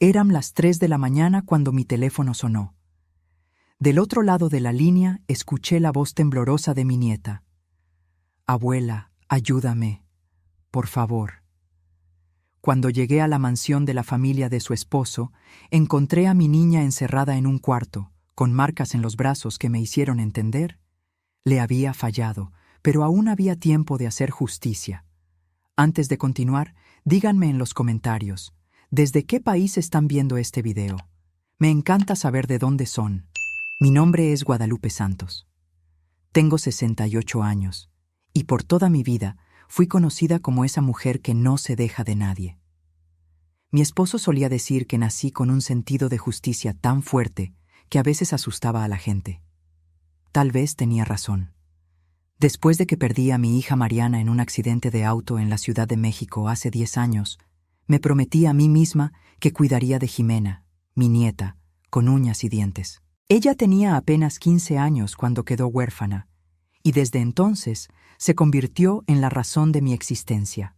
Eran las 3 de la mañana cuando mi teléfono sonó. Del otro lado de la línea escuché la voz temblorosa de mi nieta. «Abuela, ayúdame, por favor». Cuando llegué a la mansión de la familia de su esposo, encontré a mi niña encerrada en un cuarto, con marcas en los brazos que me hicieron entender. Le había fallado, pero aún había tiempo de hacer justicia. Antes de continuar, díganme en los comentarios, ¿desde qué país están viendo este video? Me encanta saber de dónde son. Mi nombre es Guadalupe Santos. Tengo 68 años, y por toda mi vida fui conocida como esa mujer que no se deja de nadie. Mi esposo solía decir que nací con un sentido de justicia tan fuerte que a veces asustaba a la gente. Tal vez tenía razón. Después de que perdí a mi hija Mariana en un accidente de auto en la Ciudad de México hace 10 años, me prometí a mí misma que cuidaría de Jimena, mi nieta, con uñas y dientes. Ella tenía apenas 15 años cuando quedó huérfana, y desde entonces se convirtió en la razón de mi existencia.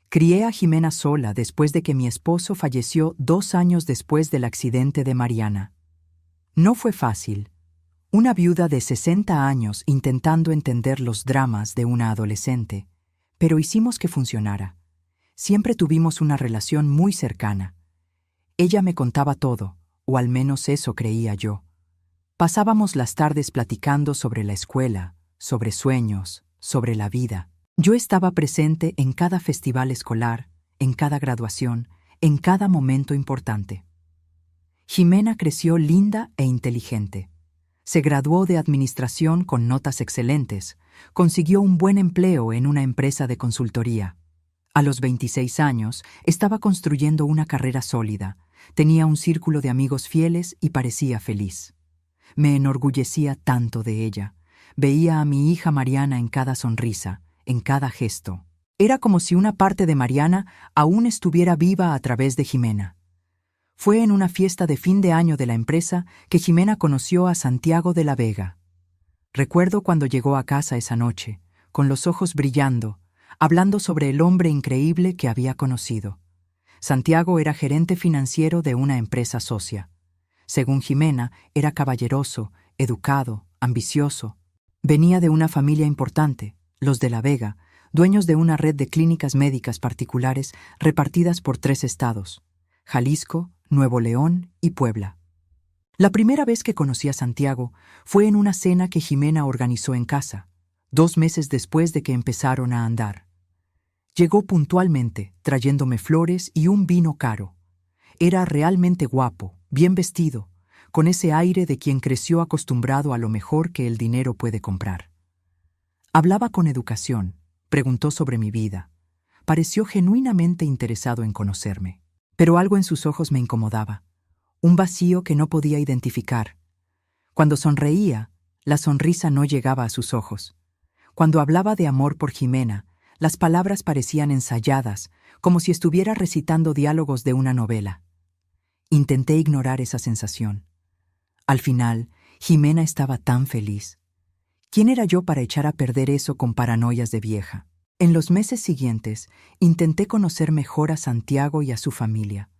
Crié a Jimena sola después de que mi esposo falleció 2 años después del accidente de Mariana. No fue fácil. Una viuda de 60 años intentando entender los dramas de una adolescente, pero hicimos que funcionara. Siempre tuvimos una relación muy cercana. Ella me contaba todo, o al menos eso creía yo. Pasábamos las tardes platicando sobre la escuela, sobre sueños, sobre la vida. Yo estaba presente en cada festival escolar, en cada graduación, en cada momento importante. Jimena creció linda e inteligente. Se graduó de administración con notas excelentes, consiguió un buen empleo en una empresa de consultoría. A los 26 años estaba construyendo una carrera sólida, tenía un círculo de amigos fieles y parecía feliz. Me enorgullecía tanto de ella. Veía a mi hija Mariana en cada sonrisa, en cada gesto. Era como si una parte de Mariana aún estuviera viva a través de Jimena. Fue en una fiesta de fin de año de la empresa que Jimena conoció a Santiago de la Vega. Recuerdo cuando llegó a casa esa noche, con los ojos brillando, hablando sobre el hombre increíble que había conocido. Santiago era gerente financiero de una empresa socia. Según Jimena, era caballeroso, educado, ambicioso. Venía de una familia importante, los de la Vega, dueños de una red de clínicas médicas particulares repartidas por 3 estados: Jalisco, Nuevo León y Puebla. La primera vez que conocí a Santiago fue en una cena que Jimena organizó en casa, 2 meses después de que empezaron a andar. Llegó puntualmente, trayéndome flores y un vino caro. Era realmente guapo, bien vestido, con ese aire de quien creció acostumbrado a lo mejor que el dinero puede comprar. Hablaba con educación, preguntó sobre mi vida. Pareció genuinamente interesado en conocerme. Pero algo en sus ojos me incomodaba, un vacío que no podía identificar. Cuando sonreía, la sonrisa no llegaba a sus ojos. Cuando hablaba de amor por Jimena, las palabras parecían ensayadas, como si estuviera recitando diálogos de una novela. Intenté ignorar esa sensación. Al final, Jimena estaba tan feliz. ¿Quién era yo para echar a perder eso con paranoias de vieja? En los meses siguientes, intenté conocer mejor a Santiago y a su familia.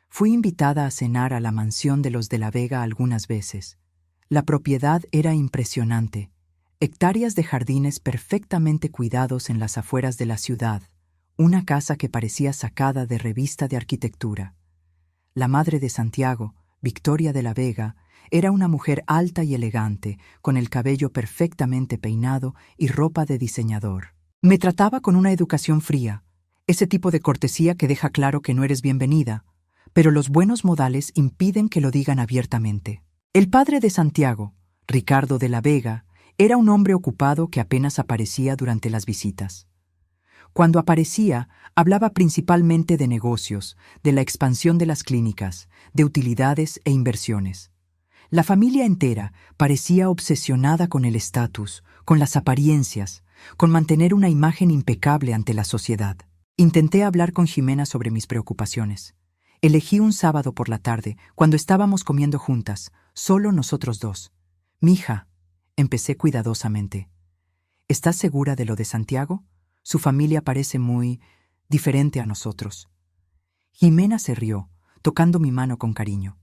Fui invitada a cenar a la mansión de los de la Vega algunas veces. La propiedad era impresionante. Hectáreas de jardines perfectamente cuidados en las afueras de la ciudad. Una casa que parecía sacada de revista de arquitectura. La madre de Santiago, Victoria de la Vega, era una mujer alta y elegante, con el cabello perfectamente peinado y ropa de diseñador. Me trataba con una educación fría, ese tipo de cortesía que deja claro que no eres bienvenida, pero los buenos modales impiden que lo digan abiertamente. El padre de Santiago, Ricardo de la Vega, era un hombre ocupado que apenas aparecía durante las visitas. Cuando aparecía, hablaba principalmente de negocios, de la expansión de las clínicas, de utilidades e inversiones. La familia entera parecía obsesionada con el estatus, con las apariencias, con mantener una imagen impecable ante la sociedad. Intenté hablar con Jimena sobre mis preocupaciones. Elegí un sábado por la tarde, cuando estábamos comiendo juntas, solo nosotros dos. «Mija», empecé cuidadosamente, «¿estás segura de lo de Santiago? Su familia parece muy diferente a nosotros». Jimena se rió, tocando mi mano con cariño.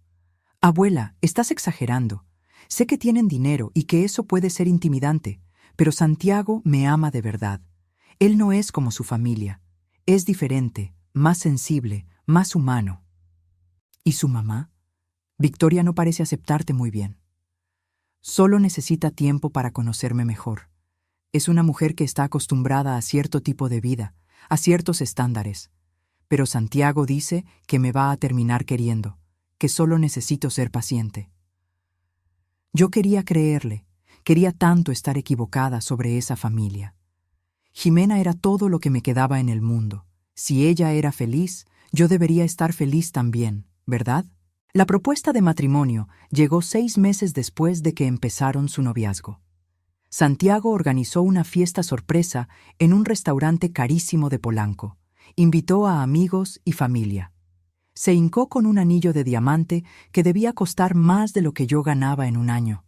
Abuela, estás exagerando. Sé que tienen dinero y que eso puede ser intimidante, pero Santiago me ama de verdad. Él no es como su familia. Es diferente, más sensible, más humano. ¿Y su mamá? Victoria no parece aceptarte muy bien. Solo necesita tiempo para conocerme mejor. Es una mujer que está acostumbrada a cierto tipo de vida, a ciertos estándares. Pero Santiago dice que me va a terminar queriendo, que solo necesito ser paciente. Yo quería creerle, quería tanto estar equivocada sobre esa familia. Jimena era todo lo que me quedaba en el mundo. Si ella era feliz, yo debería estar feliz también, ¿verdad? La propuesta de matrimonio llegó 6 meses después de que empezaron su noviazgo. Santiago organizó una fiesta sorpresa en un restaurante carísimo de Polanco. Invitó a amigos y familia. Se hincó con un anillo de diamante que debía costar más de lo que yo ganaba en un año.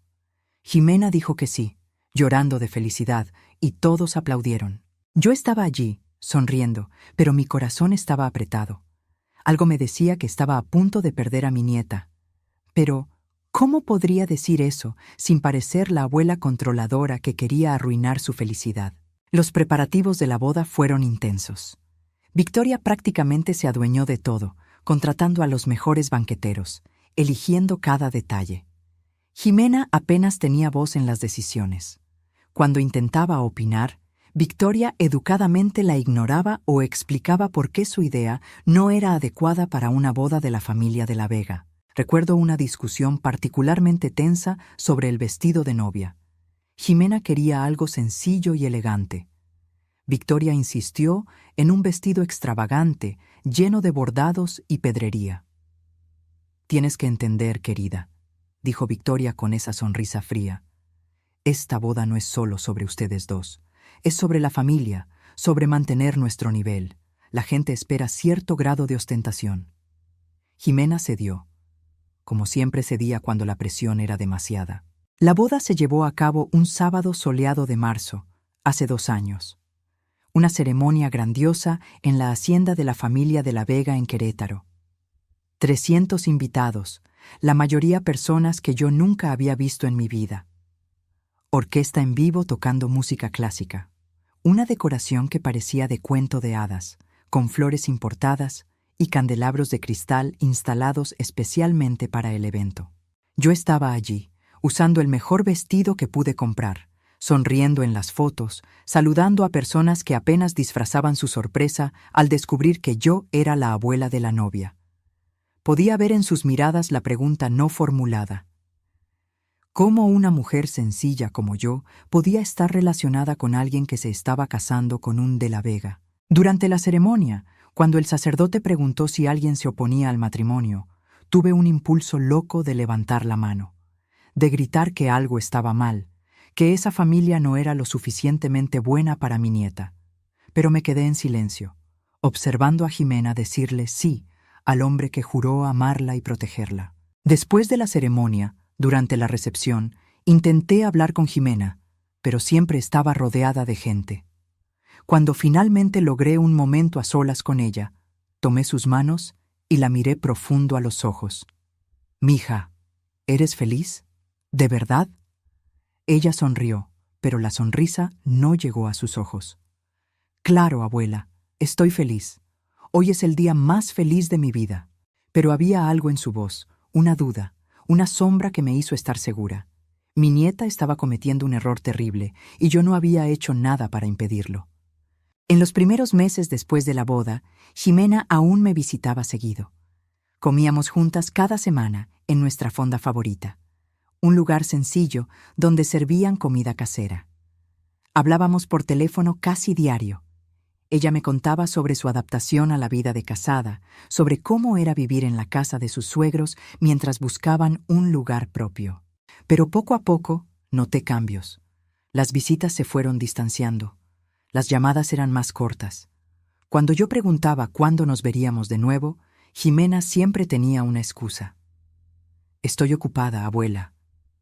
Jimena dijo que sí, llorando de felicidad, y todos aplaudieron. Yo estaba allí, sonriendo, pero mi corazón estaba apretado. Algo me decía que estaba a punto de perder a mi nieta. Pero, ¿cómo podría decir eso sin parecer la abuela controladora que quería arruinar su felicidad? Los preparativos de la boda fueron intensos. Victoria prácticamente se adueñó de todo, contratando a los mejores banqueteros, eligiendo cada detalle. Jimena apenas tenía voz en las decisiones. Cuando intentaba opinar, Victoria educadamente la ignoraba o explicaba por qué su idea no era adecuada para una boda de la familia de la Vega. Recuerdo una discusión particularmente tensa sobre el vestido de novia. Jimena quería algo sencillo y elegante. Victoria insistió en un vestido extravagante, lleno de bordados y pedrería. «Tienes que entender, querida», dijo Victoria con esa sonrisa fría. «Esta boda no es solo sobre ustedes dos. Es sobre la familia, sobre mantener nuestro nivel. La gente espera cierto grado de ostentación». Jimena cedió. Como siempre cedía cuando la presión era demasiada. La boda se llevó a cabo un sábado soleado de marzo, hace 2 años. Una ceremonia grandiosa en la hacienda de la familia de la Vega en Querétaro. 300 invitados, la mayoría personas que yo nunca había visto en mi vida. Orquesta en vivo tocando música clásica. Una decoración que parecía de cuento de hadas, con flores importadas y candelabros de cristal instalados especialmente para el evento. Yo estaba allí, usando el mejor vestido que pude comprar, sonriendo en las fotos, saludando a personas que apenas disfrazaban su sorpresa al descubrir que yo era la abuela de la novia. Podía ver en sus miradas la pregunta no formulada. ¿Cómo una mujer sencilla como yo podía estar relacionada con alguien que se estaba casando con un de la Vega? Durante la ceremonia, cuando el sacerdote preguntó si alguien se oponía al matrimonio, tuve un impulso loco de levantar la mano, de gritar que algo estaba mal, que esa familia no era lo suficientemente buena para mi nieta. Pero me quedé en silencio, observando a Jimena decirle sí al hombre que juró amarla y protegerla. Después de la ceremonia, durante la recepción, intenté hablar con Jimena, pero siempre estaba rodeada de gente. Cuando finalmente logré un momento a solas con ella, tomé sus manos y la miré profundo a los ojos. «Mija, ¿eres feliz? ¿De verdad?» Ella sonrió, pero la sonrisa no llegó a sus ojos. «Claro, abuela, estoy feliz. Hoy es el día más feliz de mi vida». Pero había algo en su voz, una duda, una sombra que me hizo estar segura. Mi nieta estaba cometiendo un error terrible y yo no había hecho nada para impedirlo. En los primeros meses después de la boda, Jimena aún me visitaba seguido. Comíamos juntas cada semana en nuestra fonda favorita, un lugar sencillo donde servían comida casera. Hablábamos por teléfono casi diario. Ella me contaba sobre su adaptación a la vida de casada, sobre cómo era vivir en la casa de sus suegros mientras buscaban un lugar propio. Pero poco a poco noté cambios. Las visitas se fueron distanciando. Las llamadas eran más cortas. Cuando yo preguntaba cuándo nos veríamos de nuevo, Jimena siempre tenía una excusa. «Estoy ocupada, abuela»,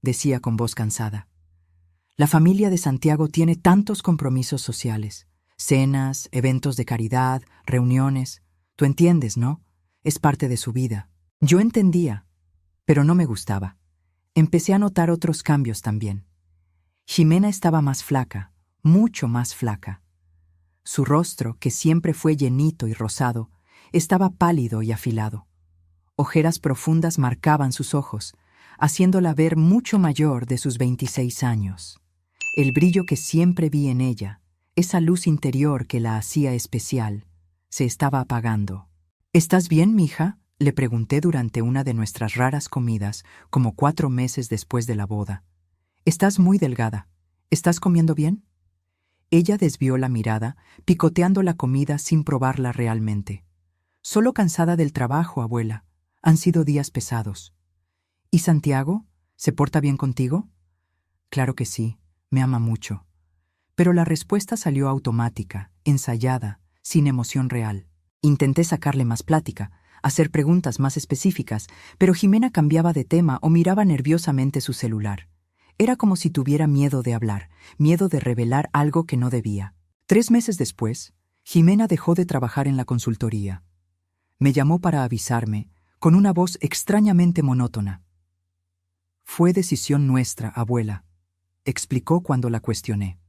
decía con voz cansada. «La familia de Santiago tiene tantos compromisos sociales, cenas, eventos de caridad, reuniones. Tú entiendes, ¿no? Es parte de su vida». Yo entendía, pero no me gustaba. Empecé a notar otros cambios también. Ximena estaba más flaca, mucho más flaca. Su rostro, que siempre fue llenito y rosado, estaba pálido y afilado. Ojeras profundas marcaban sus ojos, haciéndola ver mucho mayor de sus 26 años. El brillo que siempre vi en ella, esa luz interior que la hacía especial, se estaba apagando. ¿Estás bien, mija?, le pregunté durante una de nuestras raras comidas, como 4 meses después de la boda. Estás muy delgada. ¿Estás comiendo bien? Ella desvió la mirada, picoteando la comida sin probarla realmente. Solo cansada del trabajo, abuela. Han sido días pesados. ¿Y Santiago? ¿Se porta bien contigo? Claro que sí, me ama mucho. Pero la respuesta salió automática, ensayada, sin emoción real. Intenté sacarle más plática, hacer preguntas más específicas, pero Ximena cambiaba de tema o miraba nerviosamente su celular. Era como si tuviera miedo de hablar, miedo de revelar algo que no debía. 3 meses después, Ximena dejó de trabajar en la consultoría. Me llamó para avisarme, con una voz extrañamente monótona. Fue decisión nuestra, abuela, explicó cuando la cuestioné.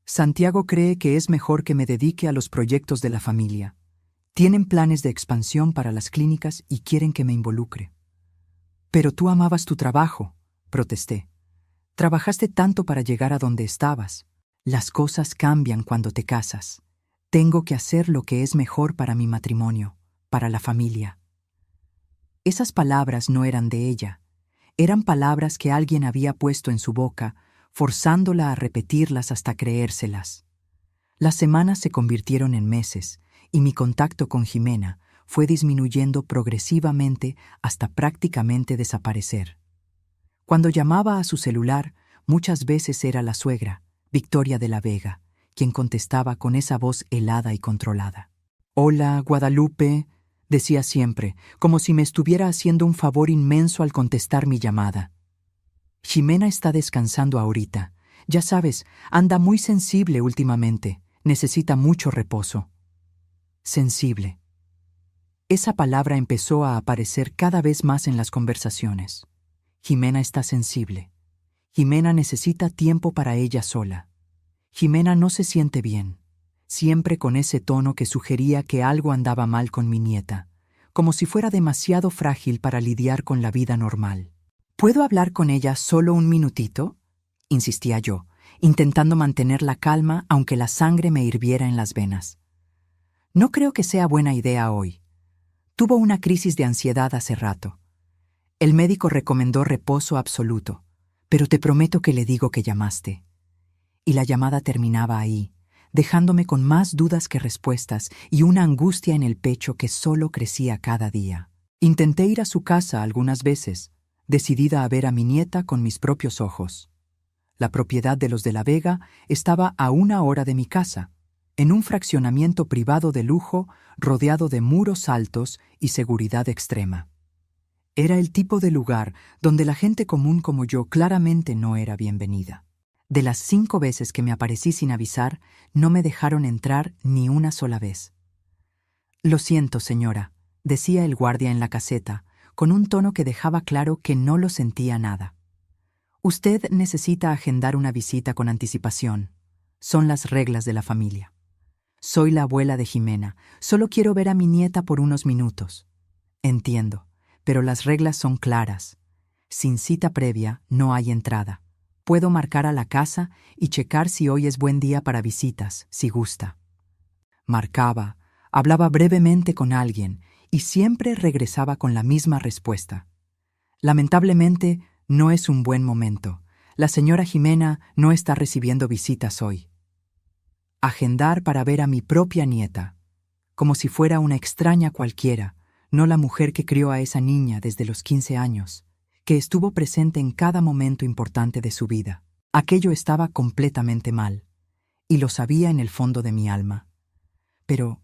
Santiago cree que es mejor que me dedique a los proyectos de la familia. Tienen planes de expansión para las clínicas y quieren que me involucre. Pero tú amabas tu trabajo, protesté. Trabajaste tanto para llegar a donde estabas. Las cosas cambian cuando te casas. Tengo que hacer lo que es mejor para mi matrimonio, para la familia. Esas palabras no eran de ella. Eran palabras que alguien había puesto en su boca, forzándola a repetirlas hasta creérselas. Las semanas se convirtieron en meses, y mi contacto con Ximena fue disminuyendo progresivamente hasta prácticamente desaparecer. Cuando llamaba a su celular, muchas veces era la suegra, Victoria de la Vega, quien contestaba con esa voz helada y controlada. «Hola, Guadalupe», decía siempre, como si me estuviera haciendo un favor inmenso al contestar mi llamada. «Ximena está descansando ahorita. Ya sabes, anda muy sensible últimamente. Necesita mucho reposo». Sensible. Esa palabra empezó a aparecer cada vez más en las conversaciones. Ximena está sensible. Ximena necesita tiempo para ella sola. Ximena no se siente bien, siempre con ese tono que sugería que algo andaba mal con mi nieta, como si fuera demasiado frágil para lidiar con la vida normal. ¿Puedo hablar con ella solo un minutito?, insistía yo, intentando mantener la calma aunque la sangre me hirviera en las venas. No creo que sea buena idea hoy. Tuvo una crisis de ansiedad hace rato. El médico recomendó reposo absoluto, pero te prometo que le digo que llamaste. Y la llamada terminaba ahí, dejándome con más dudas que respuestas y una angustia en el pecho que solo crecía cada día. Intenté ir a su casa algunas veces, decidida a ver a mi nieta con mis propios ojos. La propiedad de los de la Vega estaba a 1 hora de mi casa, en un fraccionamiento privado de lujo rodeado de muros altos y seguridad extrema. Era el tipo de lugar donde la gente común como yo claramente no era bienvenida. De las 5 veces que me aparecí sin avisar, no me dejaron entrar ni una sola vez. «Lo siento, señora», decía el guardia en la caseta, con un tono que dejaba claro que no lo sentía nada. «Usted necesita agendar una visita con anticipación. Son las reglas de la familia. Soy la abuela de Ximena. Solo quiero ver a mi nieta por unos minutos». «Entiendo, pero las reglas son claras. Sin cita previa no hay entrada. Puedo marcar a la casa y checar si hoy es buen día para visitas, si gusta». Marcaba, hablaba brevemente con alguien y siempre regresaba con la misma respuesta. «Lamentablemente, no es un buen momento. La señora Ximena no está recibiendo visitas hoy». Agendar para ver a mi propia nieta, como si fuera una extraña cualquiera, no la mujer que crió a esa niña desde los 15 años, que estuvo presente en cada momento importante de su vida. Aquello estaba completamente mal, y lo sabía en el fondo de mi alma. Pero,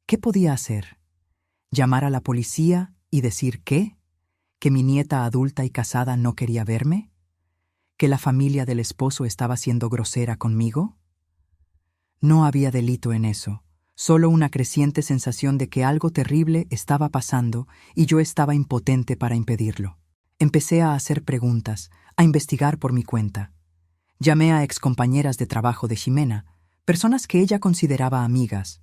¿qué podía hacer? ¿Llamar a la policía y decir qué? ¿Que mi nieta adulta y casada no quería verme? ¿Que la familia del esposo estaba siendo grosera conmigo? No había delito en eso, solo una creciente sensación de que algo terrible estaba pasando y yo estaba impotente para impedirlo. Empecé a hacer preguntas, a investigar por mi cuenta. Llamé a excompañeras de trabajo de Ximena, personas que ella consideraba amigas.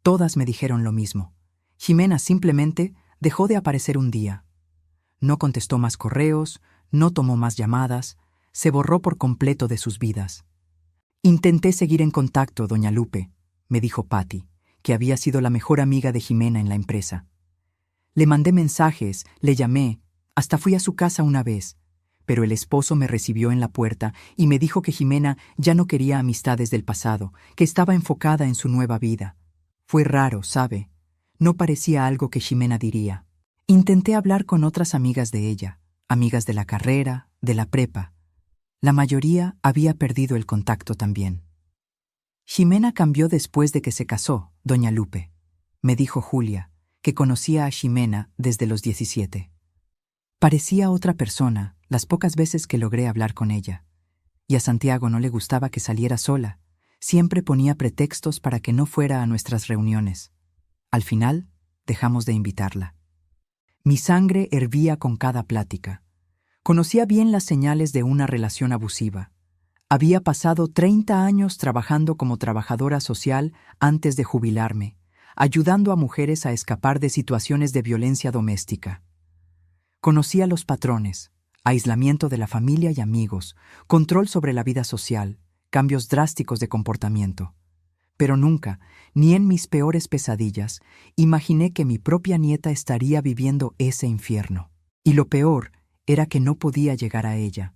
Todas me dijeron lo mismo. Ximena simplemente dejó de aparecer un día. No contestó más correos, no tomó más llamadas, se borró por completo de sus vidas. Intenté seguir en contacto, doña Lupe, me dijo Patty, que había sido la mejor amiga de Ximena en la empresa. Le mandé mensajes, le llamé, hasta fui a su casa una vez, pero el esposo me recibió en la puerta y me dijo que Ximena ya no quería amistades del pasado, que estaba enfocada en su nueva vida. Fue raro, ¿sabe? No parecía algo que Ximena diría. Intenté hablar con otras amigas de ella, amigas de la carrera, de la prepa. La mayoría había perdido el contacto también. Ximena cambió después de que se casó, doña Lupe, me dijo Julia, que conocía a Ximena desde los 17. Parecía otra persona las pocas veces que logré hablar con ella. Y a Santiago no le gustaba que saliera sola. Siempre ponía pretextos para que no fuera a nuestras reuniones. Al final, dejamos de invitarla. Mi sangre hervía con cada plática. Conocía bien las señales de una relación abusiva. Había pasado 30 años trabajando como trabajadora social antes de jubilarme, ayudando a mujeres a escapar de situaciones de violencia doméstica. Conocía los patrones: aislamiento de la familia y amigos, control sobre la vida social, cambios drásticos de comportamiento. Pero nunca, ni en mis peores pesadillas, imaginé que mi propia nieta estaría viviendo ese infierno. Y lo peor era que no podía llegar a ella.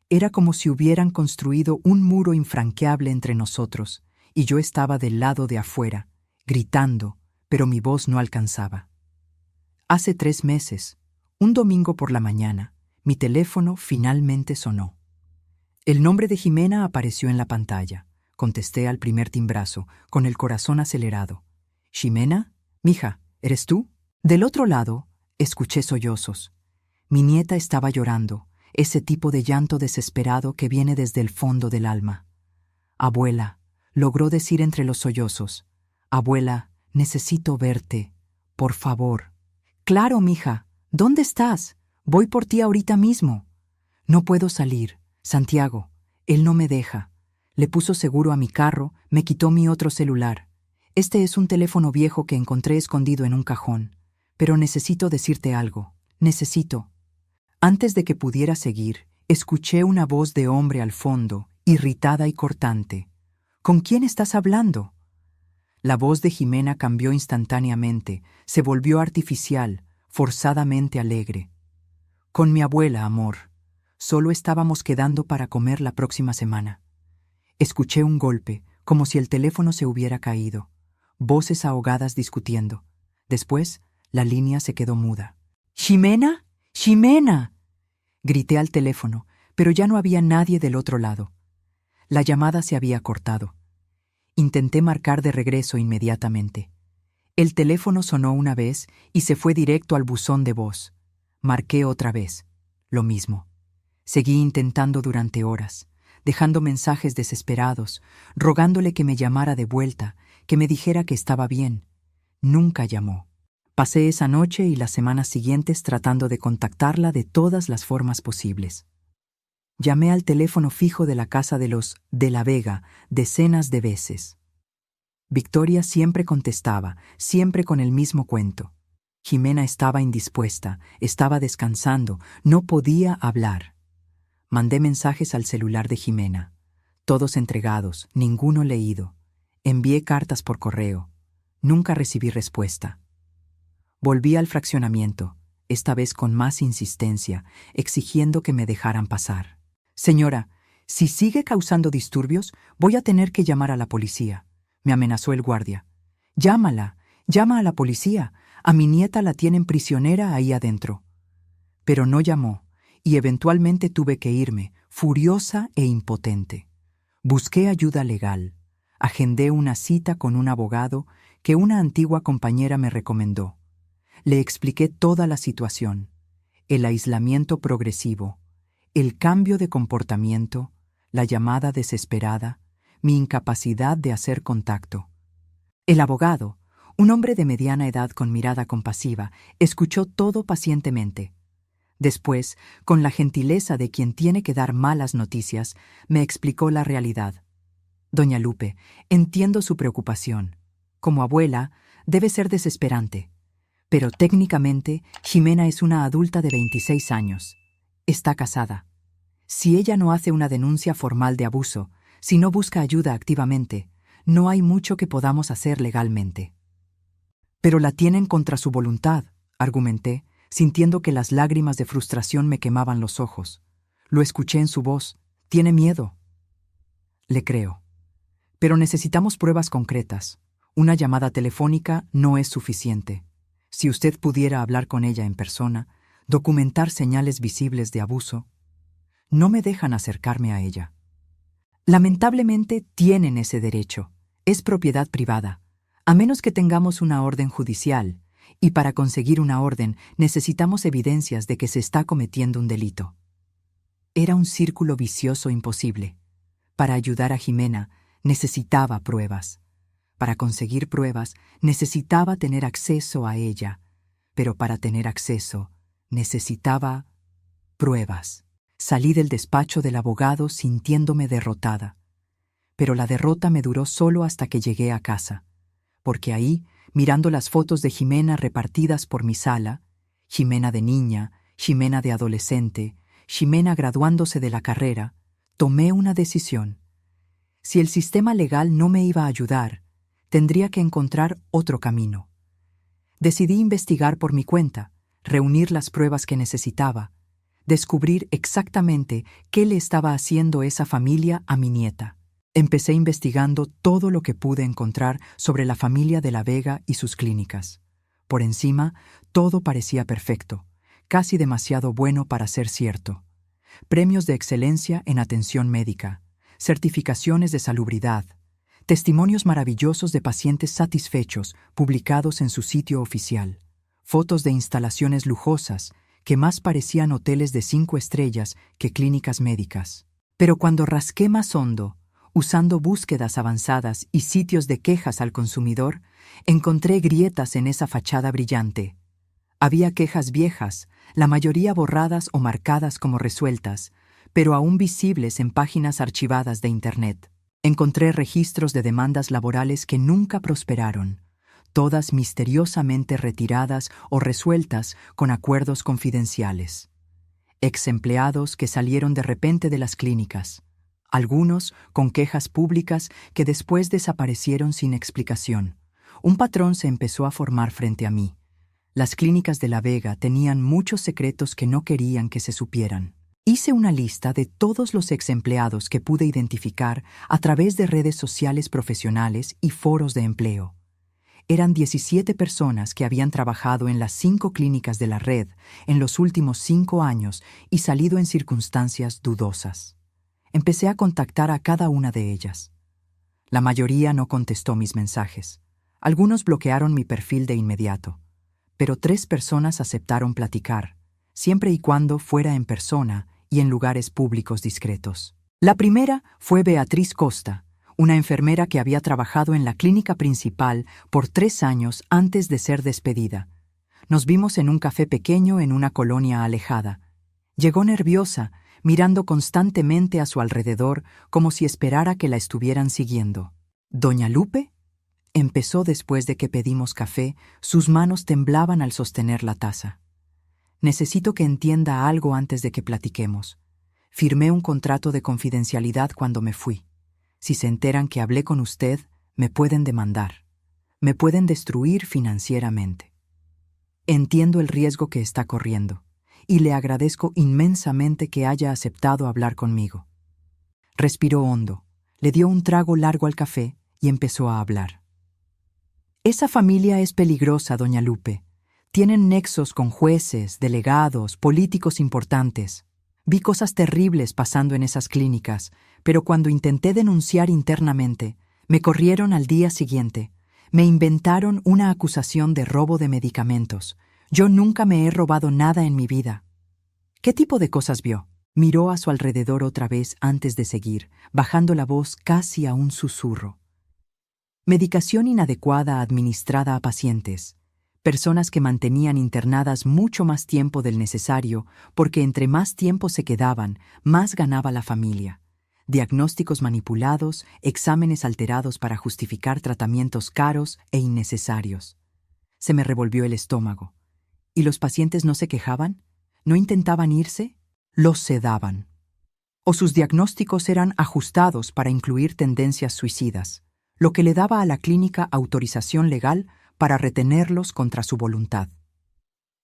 Era como si hubieran construido un muro infranqueable entre nosotros, y yo estaba del lado de afuera, gritando, pero mi voz no alcanzaba. Hace 3 meses, un domingo por la mañana, mi teléfono finalmente sonó. El nombre de Ximena apareció en la pantalla. Contesté al primer timbrazo, con el corazón acelerado. «¿Ximena? Mija, ¿eres tú?» Del otro lado, escuché sollozos. Mi nieta estaba llorando, ese tipo de llanto desesperado que viene desde el fondo del alma. «Abuela», logró decir entre los sollozos. «Abuela, necesito verte. Por favor». «Claro, mija. ¿Dónde estás? Voy por ti ahorita mismo». «No puedo salir. Santiago, él no me deja. Le puso seguro a mi carro, me quitó mi otro celular. Este es un teléfono viejo que encontré escondido en un cajón. Pero necesito decirte algo. Necesito». Antes de que pudiera seguir, escuché una voz de hombre al fondo, irritada y cortante. «¿Con quién estás hablando?» La voz de Ximena cambió instantáneamente, se volvió artificial, forzadamente alegre. «Con mi abuela, amor. Solo estábamos quedando para comer la próxima semana». Escuché un golpe, como si el teléfono se hubiera caído. Voces ahogadas discutiendo. Después, la línea se quedó muda. «¿Ximena? ¡Ximena!», grité al teléfono, pero ya no había nadie del otro lado. La llamada se había cortado. Intenté marcar de regreso inmediatamente. El teléfono sonó una vez y se fue directo al buzón de voz. Marqué otra vez. Lo mismo. Seguí intentando durante horas, dejando mensajes desesperados, rogándole que me llamara de vuelta, que me dijera que estaba bien. Nunca llamó. Pasé esa noche y las semanas siguientes tratando de contactarla de todas las formas posibles. Llamé al teléfono fijo de la casa de los de la Vega decenas de veces. Victoria siempre contestaba, siempre con el mismo cuento. Ximena estaba indispuesta, estaba descansando, no podía hablar. Mandé mensajes al celular de Ximena, todos entregados, ninguno leído. Envié cartas por correo. Nunca recibí respuesta. Volví al fraccionamiento, esta vez con más insistencia, exigiendo que me dejaran pasar. «Señora, si sigue causando disturbios, voy a tener que llamar a la policía», me amenazó el guardia. «Llámala, llama a la policía. A mi nieta la tienen prisionera ahí adentro». Pero no llamó, y eventualmente tuve que irme, furiosa e impotente. Busqué ayuda legal. Agendé una cita con un abogado que una antigua compañera me recomendó. Le expliqué toda la situación: el aislamiento progresivo, el cambio de comportamiento, la llamada desesperada, mi incapacidad de hacer contacto. El abogado, un hombre de mediana edad con mirada compasiva, escuchó todo pacientemente. Después, con la gentileza de quien tiene que dar malas noticias, me explicó la realidad. Doña Lupe, entiendo su preocupación. Como abuela, debe ser desesperante. Pero técnicamente, Ximena es una adulta de 26 años. Está casada. Si ella no hace una denuncia formal de abuso, si no busca ayuda activamente, no hay mucho que podamos hacer legalmente. Pero la tienen contra su voluntad, argumenté, sintiendo que las lágrimas de frustración me quemaban los ojos. Lo escuché en su voz. Tiene miedo. Le creo. Pero necesitamos pruebas concretas. Una llamada telefónica no es suficiente. Si usted pudiera hablar con ella en persona, documentar señales visibles de abuso. No me dejan acercarme a ella. Lamentablemente tienen ese derecho. Es propiedad privada, a menos que tengamos una orden judicial, y para conseguir una orden necesitamos evidencias de que se está cometiendo un delito. Era un círculo vicioso imposible. Para ayudar a Ximena, necesitaba pruebas. Para conseguir pruebas, necesitaba tener acceso a ella, pero para tener acceso, necesitaba pruebas. Salí del despacho del abogado sintiéndome derrotada. Pero la derrota me duró solo hasta que llegué a casa, porque ahí, mirando las fotos de Ximena repartidas por mi sala, Ximena de niña, Ximena de adolescente, Ximena graduándose de la carrera, tomé una decisión. Si el sistema legal no me iba a ayudar, tendría que encontrar otro camino. Decidí investigar por mi cuenta, reunir las pruebas que necesitaba, descubrir exactamente qué le estaba haciendo esa familia a mi nieta. Empecé investigando todo lo que pude encontrar sobre la familia de la Vega y sus clínicas. Por encima, todo parecía perfecto, casi demasiado bueno para ser cierto. Premios de excelencia en atención médica, certificaciones de salubridad, testimonios maravillosos de pacientes satisfechos publicados en su sitio oficial, fotos de instalaciones lujosas que más parecían hoteles de 5 estrellas que clínicas médicas. Pero cuando rasqué más hondo, usando búsquedas avanzadas y sitios de quejas al consumidor, encontré grietas en esa fachada brillante. Había quejas viejas, la mayoría borradas o marcadas como resueltas, pero aún visibles en páginas archivadas de Internet. Encontré registros de demandas laborales que nunca prosperaron, todas misteriosamente retiradas o resueltas con acuerdos confidenciales. Ex empleados que salieron de repente de las clínicas, algunos con quejas públicas que después desaparecieron sin explicación. Un patrón se empezó a formar frente a mí. Las clínicas de La Vega tenían muchos secretos que no querían que se supieran. Hice una lista de todos los ex empleados que pude identificar a través de redes sociales profesionales y foros de empleo. Eran 17 personas que habían trabajado en las 5 clínicas de la red en los últimos 5 años y salido en circunstancias dudosas. Empecé a contactar a cada una de ellas. La mayoría no contestó mis mensajes. Algunos bloquearon mi perfil de inmediato. Pero 3 personas aceptaron platicar, siempre y cuando fuera en persona y en lugares públicos discretos. La primera fue Beatriz Costa, una enfermera que había trabajado en la clínica principal por 3 años antes de ser despedida. Nos vimos en un café pequeño en una colonia alejada. Llegó nerviosa, mirando constantemente a su alrededor como si esperara que la estuvieran siguiendo. ¿Doña Lupe? Empezó después de que pedimos café, sus manos temblaban al sostener la taza. Necesito que entienda algo antes de que platiquemos. Firmé un contrato de confidencialidad cuando me fui. Si se enteran que hablé con usted, me pueden demandar. Me pueden destruir financieramente. Entiendo el riesgo que está corriendo, y le agradezco inmensamente que haya aceptado hablar conmigo. Respiró hondo, le dio un trago largo al café y empezó a hablar. Esa familia es peligrosa, doña Lupe. Tienen nexos con jueces, delegados, políticos importantes. Vi cosas terribles pasando en esas clínicas, pero cuando intenté denunciar internamente, me corrieron al día siguiente. Me inventaron una acusación de robo de medicamentos. Yo nunca me he robado nada en mi vida. ¿Qué tipo de cosas vio? Miró a su alrededor otra vez antes de seguir, bajando la voz casi a un susurro. medicación inadecuada administrada a pacientes, personas que mantenían internadas mucho más tiempo del necesario porque entre más tiempo se quedaban, más ganaba la familia, diagnósticos manipulados, exámenes alterados para justificar tratamientos caros e innecesarios. Se me revolvió el estómago. ¿Y los pacientes no se quejaban? ¿No intentaban irse? Los sedaban. O sus diagnósticos eran ajustados para incluir tendencias suicidas, lo que le daba a la clínica autorización legal para retenerlos contra su voluntad.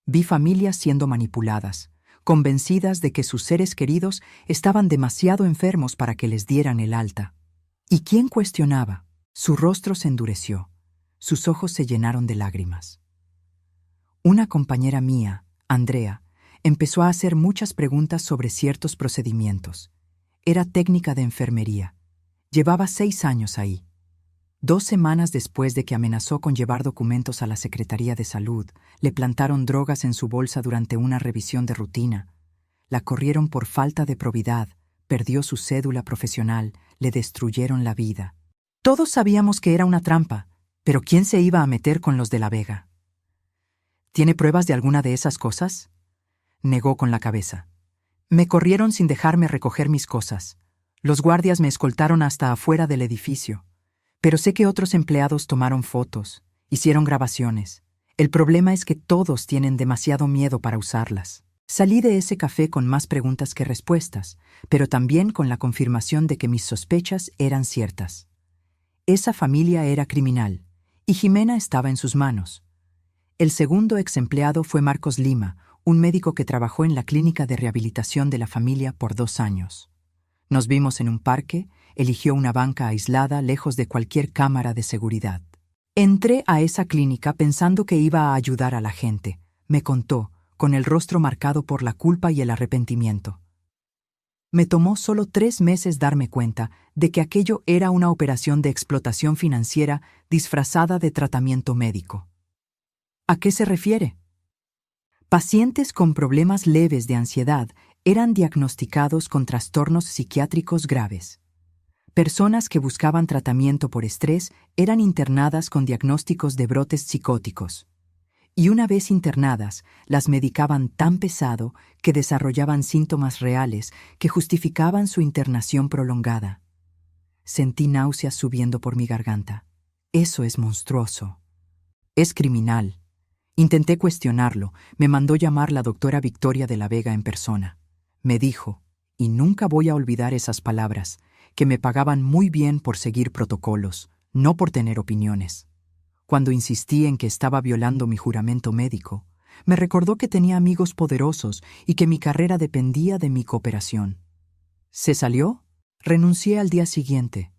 Vi familias siendo manipuladas, convencidas de que sus seres queridos estaban demasiado enfermos para que les dieran el alta. ¿Y quién cuestionaba? Su rostro se endureció, sus ojos se llenaron de lágrimas. Una compañera mía, Andrea, empezó a hacer muchas preguntas sobre ciertos procedimientos. Era técnica de enfermería. Llevaba 6 años ahí. 2 semanas después de que amenazó con llevar documentos a la Secretaría de Salud, le plantaron drogas en su bolsa durante una revisión de rutina. La corrieron por falta de probidad, perdió su cédula profesional, le destruyeron la vida. Todos sabíamos que era una trampa, pero ¿quién se iba a meter con los de La Vega? ¿Tiene pruebas de alguna de esas cosas? Negó con la cabeza. Me corrieron sin dejarme recoger mis cosas. Los guardias me escoltaron hasta afuera del edificio. Pero sé que otros empleados tomaron fotos, hicieron grabaciones. El problema es que todos tienen demasiado miedo para usarlas. Salí de ese café con más preguntas que respuestas, pero también con la confirmación de que mis sospechas eran ciertas. Esa familia era criminal, y Jimena estaba en sus manos. El segundo ex empleado fue Marcos Lima, un médico que trabajó en la clínica de rehabilitación de la familia por 2 años. Nos vimos en un parque, eligió una banca aislada lejos de cualquier cámara de seguridad. Entré a esa clínica pensando que iba a ayudar a la gente, me contó, con el rostro marcado por la culpa y el arrepentimiento. Me tomó solo 3 meses darme cuenta de que aquello era una operación de explotación financiera disfrazada de tratamiento médico. ¿A qué se refiere? Pacientes con problemas leves de ansiedad eran diagnosticados con trastornos psiquiátricos graves. Personas que buscaban tratamiento por estrés eran internadas con diagnósticos de brotes psicóticos. Y una vez internadas, las medicaban tan pesado que desarrollaban síntomas reales que justificaban su internación prolongada. Sentí náuseas subiendo por mi garganta. Eso es monstruoso. Es criminal. Intenté cuestionarlo. Me mandó llamar la doctora Victoria de la Vega en persona. Me dijo, y nunca voy a olvidar esas palabras, que me pagaban muy bien por seguir protocolos, no por tener opiniones. Cuando insistí en que estaba violando mi juramento médico, me recordó que tenía amigos poderosos y que mi carrera dependía de mi cooperación. ¿Se salió? Renuncié al día siguiente,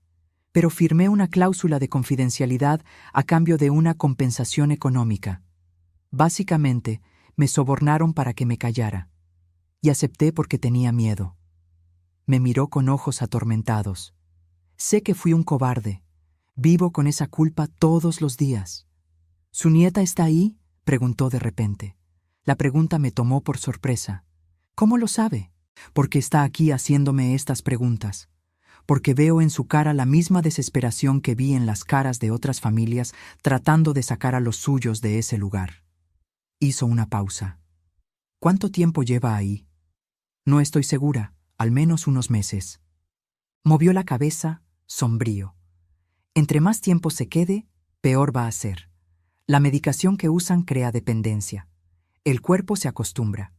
pero firmé una cláusula de confidencialidad a cambio de una compensación económica. Básicamente, me sobornaron para que me callara, y acepté porque tenía miedo. Me miró con ojos atormentados. Sé que fui un cobarde. Vivo con esa culpa todos los días. ¿Su nieta está ahí?, preguntó de repente. La pregunta me tomó por sorpresa. ¿Cómo lo sabe? Porque está aquí haciéndome estas preguntas. Porque veo en su cara la misma desesperación que vi en las caras de otras familias tratando de sacar a los suyos de ese lugar. Hizo una pausa. ¿Cuánto tiempo lleva ahí? No estoy segura. Al menos unos meses. Movió la cabeza, sombrío. Entre más tiempo se quede, peor va a ser. La medicación que usan crea dependencia. El cuerpo se acostumbra.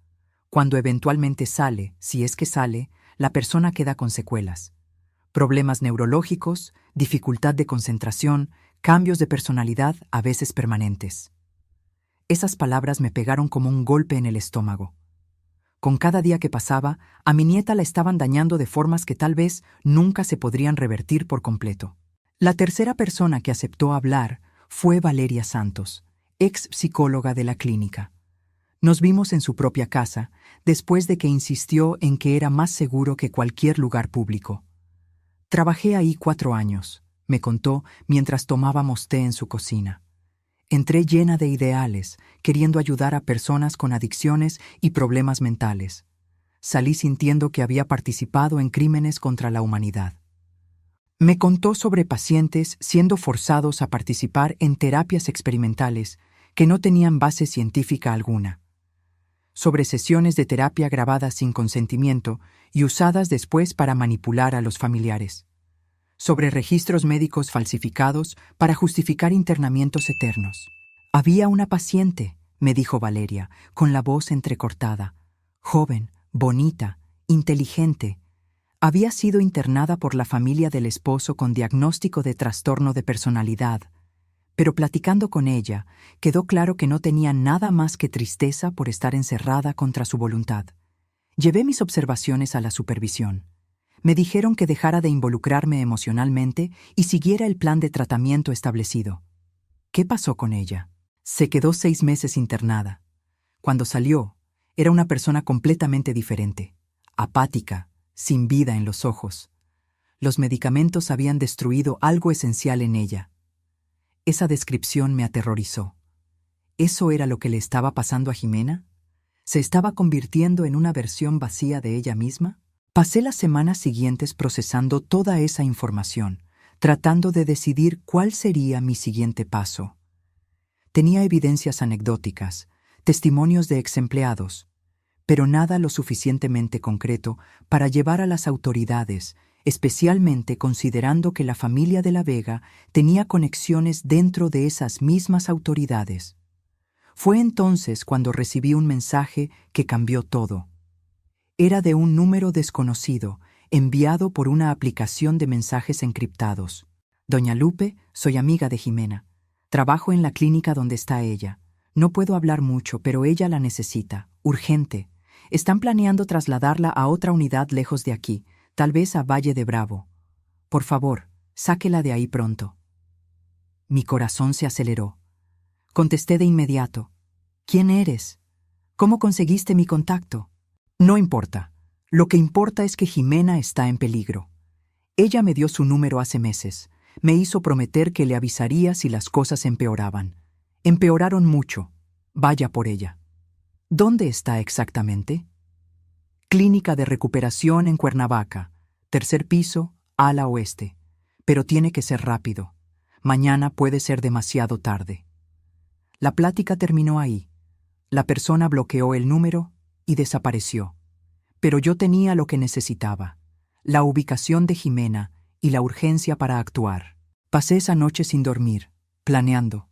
Cuando eventualmente sale, si es que sale, la persona queda con secuelas. Problemas neurológicos, dificultad de concentración, cambios de personalidad a veces permanentes. Esas palabras me pegaron como un golpe en el estómago. Con cada día que pasaba, a mi nieta la estaban dañando de formas que tal vez nunca se podrían revertir por completo. La tercera persona que aceptó hablar fue Valeria Santos, ex psicóloga de la clínica. Nos vimos en su propia casa, después de que insistió en que era más seguro que cualquier lugar público. Trabajé ahí 4 años, me contó mientras tomábamos té en su cocina. Entré llena de ideales, queriendo ayudar a personas con adicciones y problemas mentales. Salí sintiendo que había participado en crímenes contra la humanidad. Me contó sobre pacientes siendo forzados a participar en terapias experimentales que no tenían base científica alguna, sobre sesiones de terapia grabadas sin consentimiento y usadas después para manipular a los familiares, sobre registros médicos falsificados para justificar internamientos eternos. Había una paciente, me dijo Valeria, con la voz entrecortada, joven, bonita, inteligente. Había sido internada por la familia del esposo con diagnóstico de trastorno de personalidad, pero platicando con ella, quedó claro que no tenía nada más que tristeza por estar encerrada contra su voluntad. Llevé mis observaciones a la supervisión. Me dijeron que dejara de involucrarme emocionalmente y siguiera el plan de tratamiento establecido. ¿Qué pasó con ella? Se quedó 6 meses internada. Cuando salió, era una persona completamente diferente, apática, sin vida en los ojos. Los medicamentos habían destruido algo esencial en ella. Esa descripción me aterrorizó. ¿Eso era lo que le estaba pasando a Jimena? ¿Se estaba convirtiendo en una versión vacía de ella misma? Pasé las semanas siguientes procesando toda esa información, tratando de decidir cuál sería mi siguiente paso. Tenía evidencias anecdóticas, testimonios de exempleados, pero nada lo suficientemente concreto para llevar a las autoridades, especialmente considerando que la familia de la Vega tenía conexiones dentro de esas mismas autoridades. Fue entonces cuando recibí un mensaje que cambió todo. Era de un número desconocido, enviado por una aplicación de mensajes encriptados. Doña Lupe, soy amiga de Jimena. Trabajo en la clínica donde está ella. No puedo hablar mucho, pero ella la necesita. Urgente. Están planeando trasladarla a otra unidad lejos de aquí, tal vez a Valle de Bravo. Por favor, sáquela de ahí pronto. Mi corazón se aceleró. Contesté de inmediato. ¿Quién eres? ¿Cómo conseguiste mi contacto? No importa. Lo que importa es que Jimena está en peligro. Ella me dio su número hace meses. Me hizo prometer que le avisaría si las cosas empeoraban. Empeoraron mucho. Vaya por ella. ¿Dónde está exactamente? Clínica de recuperación en Cuernavaca, 3er piso, ala oeste. Pero tiene que ser rápido. Mañana puede ser demasiado tarde. La plática terminó ahí. La persona bloqueó el número y desapareció. Pero yo tenía lo que necesitaba: la ubicación de Jimena y la urgencia para actuar. Pasé esa noche sin dormir, planeando.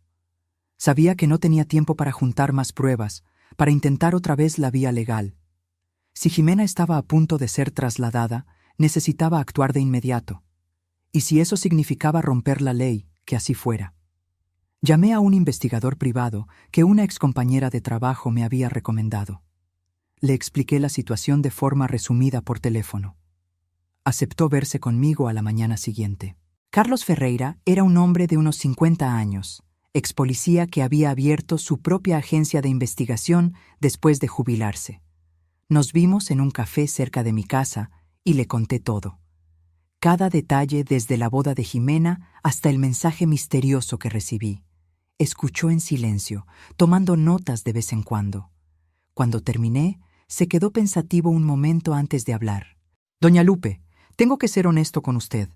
Sabía que no tenía tiempo para juntar más pruebas, para intentar otra vez la vía legal. Si Jimena estaba a punto de ser trasladada, necesitaba actuar de inmediato. Y si eso significaba romper la ley, que así fuera. Llamé a un investigador privado que una excompañera de trabajo me había recomendado. Le expliqué la situación de forma resumida por teléfono. Aceptó verse conmigo a la mañana siguiente. Carlos Ferreira era un hombre de unos 50 años, expolicía que había abierto su propia agencia de investigación después de jubilarse. Nos vimos en un café cerca de mi casa y le conté todo. Cada detalle, desde la boda de Jimena hasta el mensaje misterioso que recibí. Escuchó en silencio, tomando notas de vez en cuando. Cuando terminé, se quedó pensativo un momento antes de hablar. Doña Lupe, tengo que ser honesto con usted.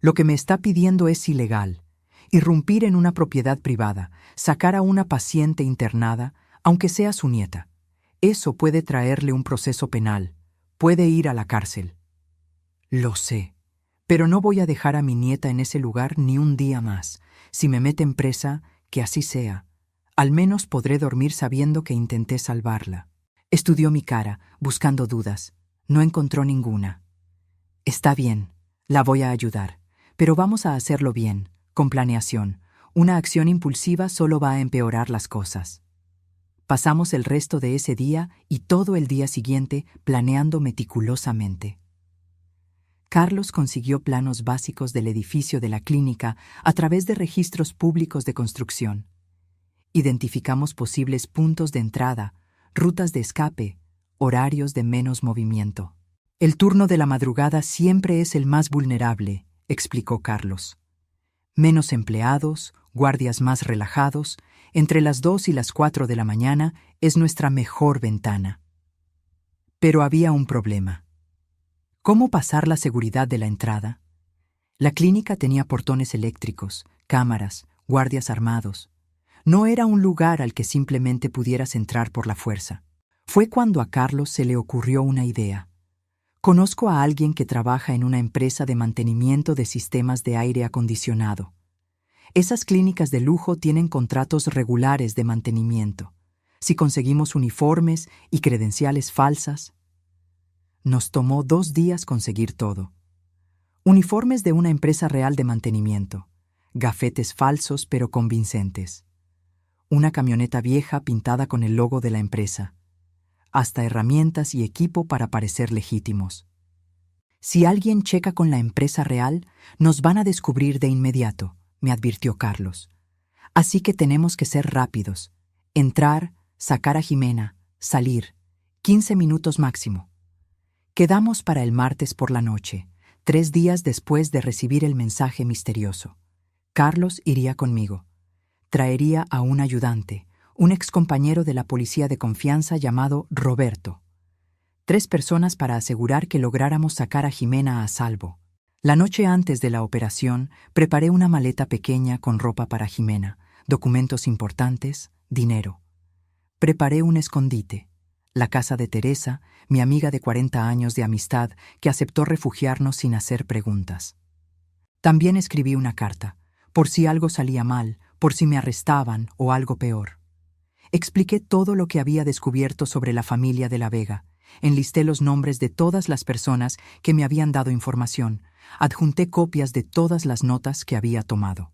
Lo que me está pidiendo es ilegal. Irrumpir en una propiedad privada, sacar a una paciente internada, aunque sea su nieta. Eso puede traerle un proceso penal. Puede ir a la cárcel. Lo sé, pero no voy a dejar a mi nieta en ese lugar ni un día más. Si me meten presa, que así sea. Al menos podré dormir sabiendo que intenté salvarla. Estudió mi cara, buscando dudas. No encontró ninguna. Está bien, la voy a ayudar, pero vamos a hacerlo bien, con planeación. Una acción impulsiva solo va a empeorar las cosas. Pasamos el resto de ese día y todo el día siguiente planeando meticulosamente. Carlos consiguió planos básicos del edificio de la clínica a través de registros públicos de construcción. Identificamos posibles puntos de entrada, rutas de escape, horarios de menos movimiento. El turno de la madrugada siempre es el más vulnerable, explicó Carlos. Menos empleados, guardias más relajados, entre las 2 y las 4 de la mañana es nuestra mejor ventana. Pero había un problema. ¿Cómo pasar la seguridad de la entrada? La clínica tenía portones eléctricos, cámaras, guardias armados. No era un lugar al que simplemente pudieras entrar por la fuerza. Fue cuando a Carlos se le ocurrió una idea. Conozco a alguien que trabaja en una empresa de mantenimiento de sistemas de aire acondicionado. Esas clínicas de lujo tienen contratos regulares de mantenimiento. Si conseguimos uniformes y credenciales falsas, nos tomó 2 días conseguir todo. Uniformes de una empresa real de mantenimiento, gafetes falsos pero convincentes, una camioneta vieja pintada con el logo de la empresa, hasta herramientas y equipo para parecer legítimos. Si alguien checa con la empresa real, nos van a descubrir de inmediato, me advirtió Carlos. Así que tenemos que ser rápidos. Entrar, sacar a Jimena, salir. 15 minutos máximo. Quedamos para el martes por la noche, 3 días después de recibir el mensaje misterioso. Carlos iría conmigo. Traería a un ayudante, un excompañero de la policía de confianza llamado Roberto. 3 personas para asegurar que lográramos sacar a Jimena a salvo. La noche antes de la operación, preparé una maleta pequeña con ropa para Jimena, documentos importantes, dinero. Preparé un escondite, la casa de Teresa, mi amiga de 40 años de amistad, que aceptó refugiarnos sin hacer preguntas. También escribí una carta, por si algo salía mal, por si me arrestaban o algo peor. Expliqué todo lo que había descubierto sobre la familia de la Vega. Enlisté los nombres de todas las personas que me habían dado información. Adjunté copias de todas las notas que había tomado.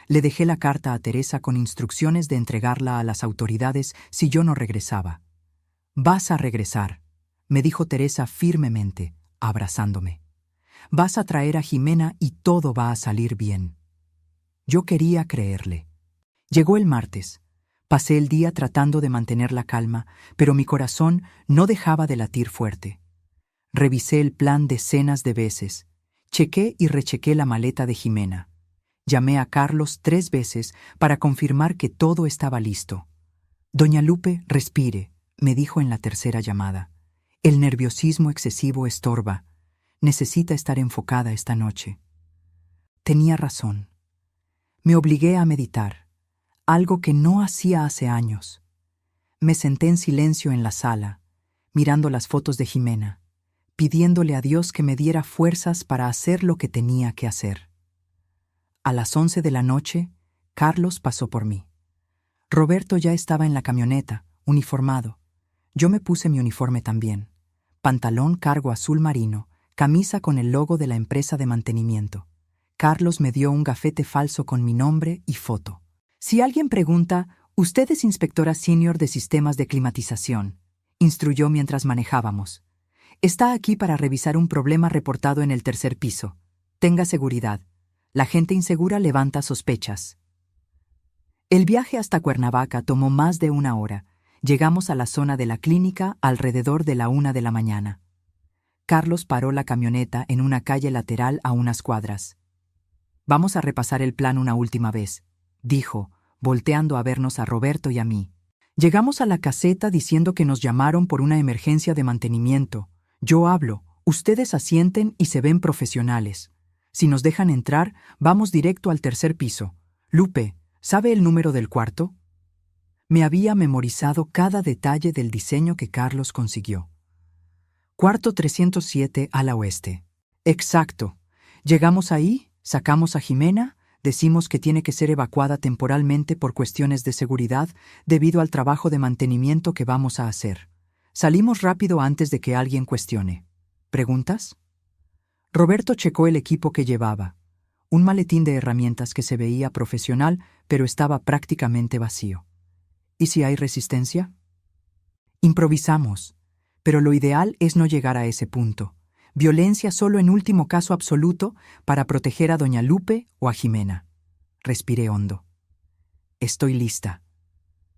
Le dejé la carta a Teresa con instrucciones de entregarla a las autoridades si yo no regresaba. «Vas a regresar», me dijo Teresa firmemente, abrazándome. «Vas a traer a Jimena y todo va a salir bien». Yo quería creerle. Llegó el martes. Pasé el día tratando de mantener la calma, pero mi corazón no dejaba de latir fuerte. Revisé el plan decenas de veces. Chequé y rechequé la maleta de Jimena. Llamé a Carlos 3 veces para confirmar que todo estaba listo. «Doña Lupe, respire», me dijo en la tercera llamada. «El nerviosismo excesivo estorba. Necesita estar enfocada esta noche». Tenía razón. Me obligué a meditar, algo que no hacía hace años. Me senté en silencio en la sala, mirando las fotos de Jimena, pidiéndole a Dios que me diera fuerzas para hacer lo que tenía que hacer. A las 11 de la noche, Carlos pasó por mí. Roberto ya estaba en la camioneta, uniformado. Yo me puse mi uniforme también. Pantalón cargo azul marino, camisa con el logo de la empresa de mantenimiento. Carlos me dio un gafete falso con mi nombre y foto. «Si alguien pregunta, usted es inspectora senior de sistemas de climatización», instruyó mientras manejábamos. «Está aquí para revisar un problema reportado en el 3er piso. Tenga seguridad. La gente insegura levanta sospechas». El viaje hasta Cuernavaca tomó más de 1 hora. Llegamos a la zona de la clínica alrededor de la 1 de la mañana. Carlos paró la camioneta en una calle lateral a unas cuadras. «Vamos a repasar el plan una última vez», dijo, volteando a vernos a Roberto y a mí. Llegamos a la caseta diciendo que nos llamaron por una emergencia de mantenimiento. Yo hablo, ustedes asienten y se ven profesionales. Si nos dejan entrar, vamos directo al 3er piso. Lupe, ¿sabe el número del cuarto? Me había memorizado cada detalle del diseño que Carlos consiguió. Cuarto 307 ala oeste. Exacto. Llegamos ahí, sacamos a Jimena, decimos que tiene que ser evacuada temporalmente por cuestiones de seguridad debido al trabajo de mantenimiento que vamos a hacer. Salimos rápido antes de que alguien cuestione. ¿Preguntas? Roberto checó el equipo que llevaba. Un maletín de herramientas que se veía profesional, pero estaba prácticamente vacío. ¿Y si hay resistencia? Improvisamos, pero lo ideal es no llegar a ese punto. Violencia solo en último caso absoluto para proteger a doña Lupe o a Jimena. Respiré hondo. Estoy lista.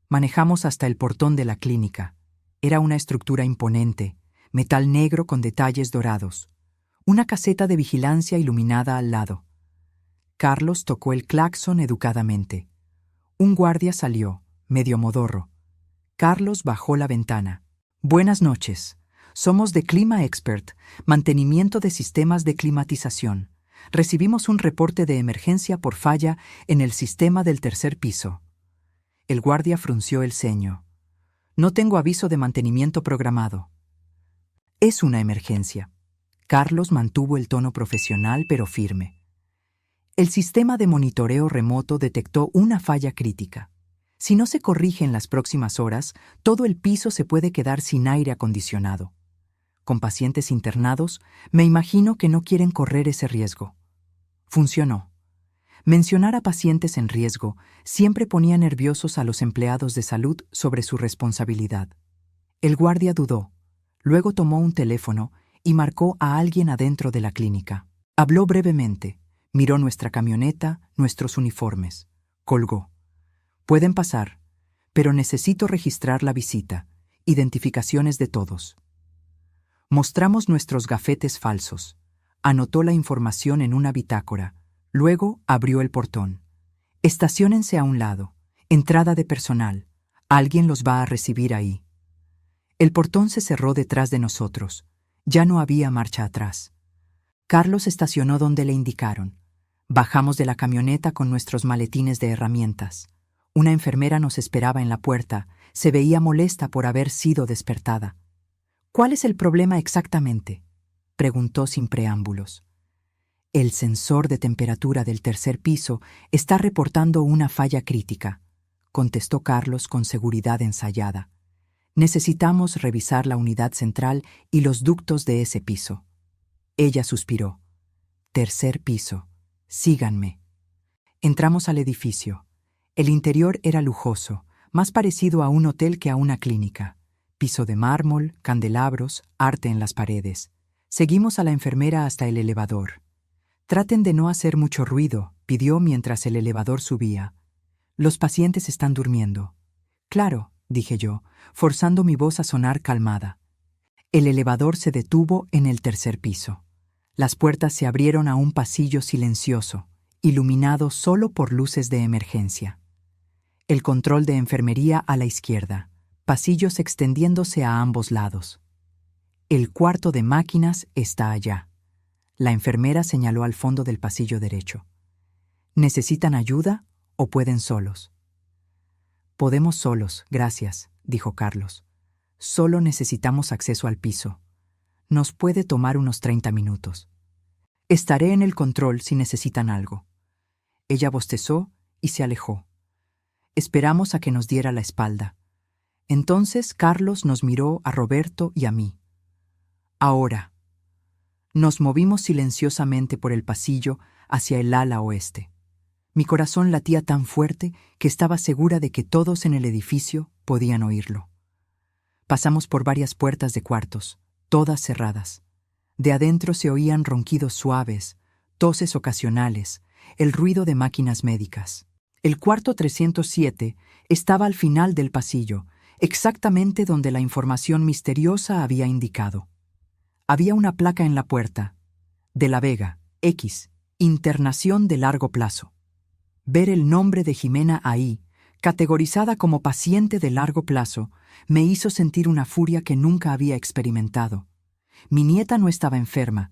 Manejamos hasta el portón de la clínica. Era una estructura imponente, metal negro con detalles dorados. Una caseta de vigilancia iluminada al lado. Carlos tocó el claxon educadamente. Un guardia salió, medio modorro. Carlos bajó la ventana. «Buenas noches. Somos de Clima Expert, mantenimiento de sistemas de climatización. Recibimos un reporte de emergencia por falla en el sistema del tercer piso. El guardia frunció el ceño. No tengo aviso de mantenimiento programado. Es una emergencia. Carlos mantuvo el tono profesional pero firme. El sistema de monitoreo remoto detectó una falla crítica. Si no se corrige en las próximas horas, todo el piso se puede quedar sin aire acondicionado. Con pacientes internados, me imagino que no quieren correr ese riesgo. Funcionó. Mencionar a pacientes en riesgo siempre ponía nerviosos a los empleados de salud sobre su responsabilidad. El guardia dudó. Luego tomó un teléfono y marcó a alguien adentro de la clínica. Habló brevemente, miró nuestra camioneta, nuestros uniformes. Colgó. Pueden pasar, pero necesito registrar la visita. Identificaciones de todos. Mostramos nuestros gafetes falsos. Anotó la información en una bitácora. Luego abrió el portón. Estaciónense a un lado. Entrada de personal. Alguien los va a recibir ahí. El portón se cerró detrás de nosotros. Ya no había marcha atrás. Carlos estacionó donde le indicaron. Bajamos de la camioneta con nuestros maletines de herramientas. Una enfermera nos esperaba en la puerta. Se veía molesta por haber sido despertada. ¿Cuál es el problema exactamente?, preguntó sin preámbulos. El sensor de temperatura del tercer piso está reportando una falla crítica, contestó Carlos con seguridad ensayada. Necesitamos revisar la unidad central y los ductos de ese piso. Ella suspiró. Tercer piso. Síganme. Entramos al edificio. El interior era lujoso, más parecido a un hotel que a una clínica. Piso de mármol, candelabros, arte en las paredes. Seguimos a la enfermera hasta el elevador. Traten de no hacer mucho ruido, pidió mientras el elevador subía. Los pacientes están durmiendo. Claro, dije yo, forzando mi voz a sonar calmada. El elevador se detuvo en el tercer piso. Las puertas se abrieron a un pasillo silencioso, iluminado solo por luces de emergencia. El control de enfermería a la izquierda, pasillos extendiéndose a ambos lados. El cuarto de máquinas está allá. La enfermera señaló al fondo del pasillo derecho. ¿Necesitan ayuda o pueden solos? Podemos solos, gracias, dijo Carlos. Solo necesitamos acceso al piso. Nos puede tomar unos 30 minutos. Estaré en el control si necesitan algo. Ella bostezó y se alejó. Esperamos a que nos diera la espalda. Entonces Carlos nos miró a Roberto y a mí. Ahora. Nos movimos silenciosamente por el pasillo hacia el ala oeste. Mi corazón latía tan fuerte que estaba segura de que todos en el edificio podían oírlo. Pasamos por varias puertas de cuartos, todas cerradas. De adentro se oían ronquidos suaves, toses ocasionales, el ruido de máquinas médicas. El cuarto 307 estaba al final del pasillo, exactamente donde la información misteriosa había indicado. Había una placa en la puerta. De la Vega, X, internación de largo plazo. Ver el nombre de Jimena ahí, categorizada como paciente de largo plazo, me hizo sentir una furia que nunca había experimentado. Mi nieta no estaba enferma.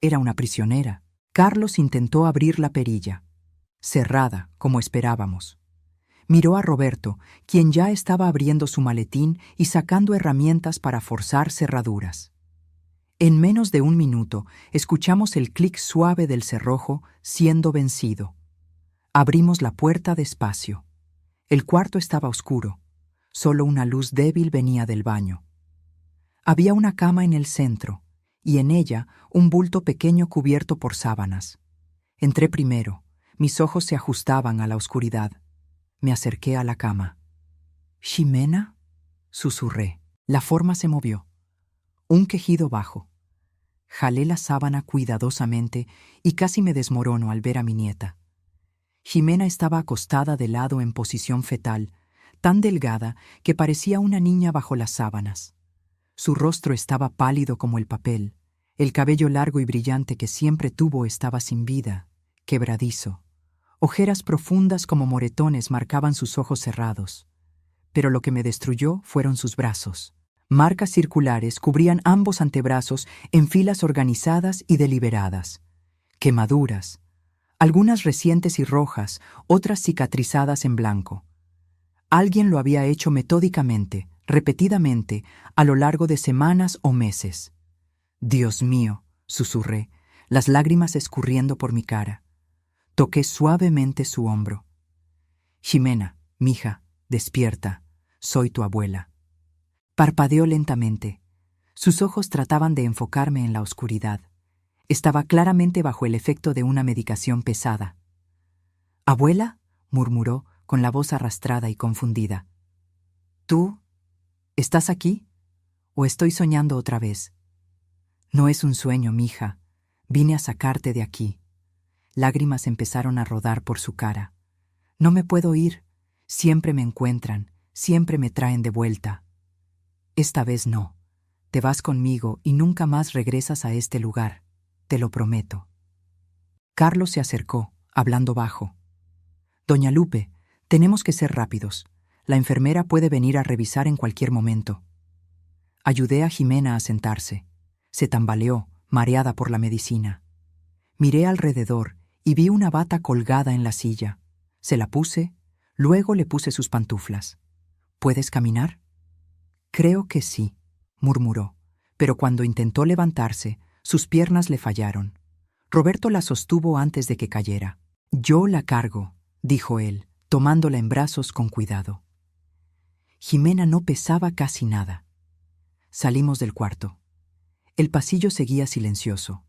Era una prisionera. Carlos intentó abrir la perilla. Cerrada, como esperábamos. Miró a Roberto, quien ya estaba abriendo su maletín y sacando herramientas para forzar cerraduras. En menos de un minuto, escuchamos el clic suave del cerrojo siendo vencido. Abrimos la puerta despacio. El cuarto estaba oscuro. Solo una luz débil venía del baño. Había una cama en el centro, y en ella un bulto pequeño cubierto por sábanas. Entré primero. Mis ojos se ajustaban a la oscuridad. Me acerqué a la cama. —¿Ximena? —susurré. La forma se movió. Un quejido bajo. Jalé la sábana cuidadosamente y casi me desmorono al ver a mi nieta. Jimena estaba acostada de lado en posición fetal, tan delgada que parecía una niña bajo las sábanas. Su rostro estaba pálido como el papel. El cabello largo y brillante que siempre tuvo estaba sin vida, quebradizo. Ojeras profundas como moretones marcaban sus ojos cerrados. Pero lo que me destruyó fueron sus brazos. Marcas circulares cubrían ambos antebrazos en filas organizadas y deliberadas. quemaduras, algunas recientes y rojas, otras cicatrizadas en blanco. Alguien lo había hecho metódicamente, repetidamente, a lo largo de semanas o meses. Dios mío, susurré, las lágrimas escurriendo por mi cara. Toqué suavemente su hombro. Ximena, mija, despierta, soy tu abuela. Parpadeó lentamente. Sus ojos trataban de enfocarme en la oscuridad. Estaba claramente bajo el efecto de una medicación pesada. «¿Abuela?», murmuró, con la voz arrastrada y confundida. «¿Tú? ¿Estás aquí? ¿O estoy soñando otra vez?» «No es un sueño, mija. Vine a sacarte de aquí». Lágrimas empezaron a rodar por su cara. «No me puedo ir. Siempre me encuentran, siempre me traen de vuelta. Esta vez no. Te vas conmigo y nunca más regresas a este lugar. Te lo prometo». Carlos se acercó, hablando bajo. «Doña Lupe, tenemos que ser rápidos. La enfermera puede venir a revisar en cualquier momento». Ayudé a Ximena a sentarse. Se tambaleó, mareada por la medicina. Miré alrededor y vi una bata colgada en la silla. Se la puse, luego le puse sus pantuflas. «¿Puedes caminar?» «Creo que sí», murmuró, pero cuando intentó levantarse, sus piernas le fallaron. Roberto la sostuvo antes de que cayera. «Yo la cargo», dijo él, tomándola en brazos con cuidado. Ximena no pesaba casi nada. Salimos del cuarto. El pasillo seguía silencioso.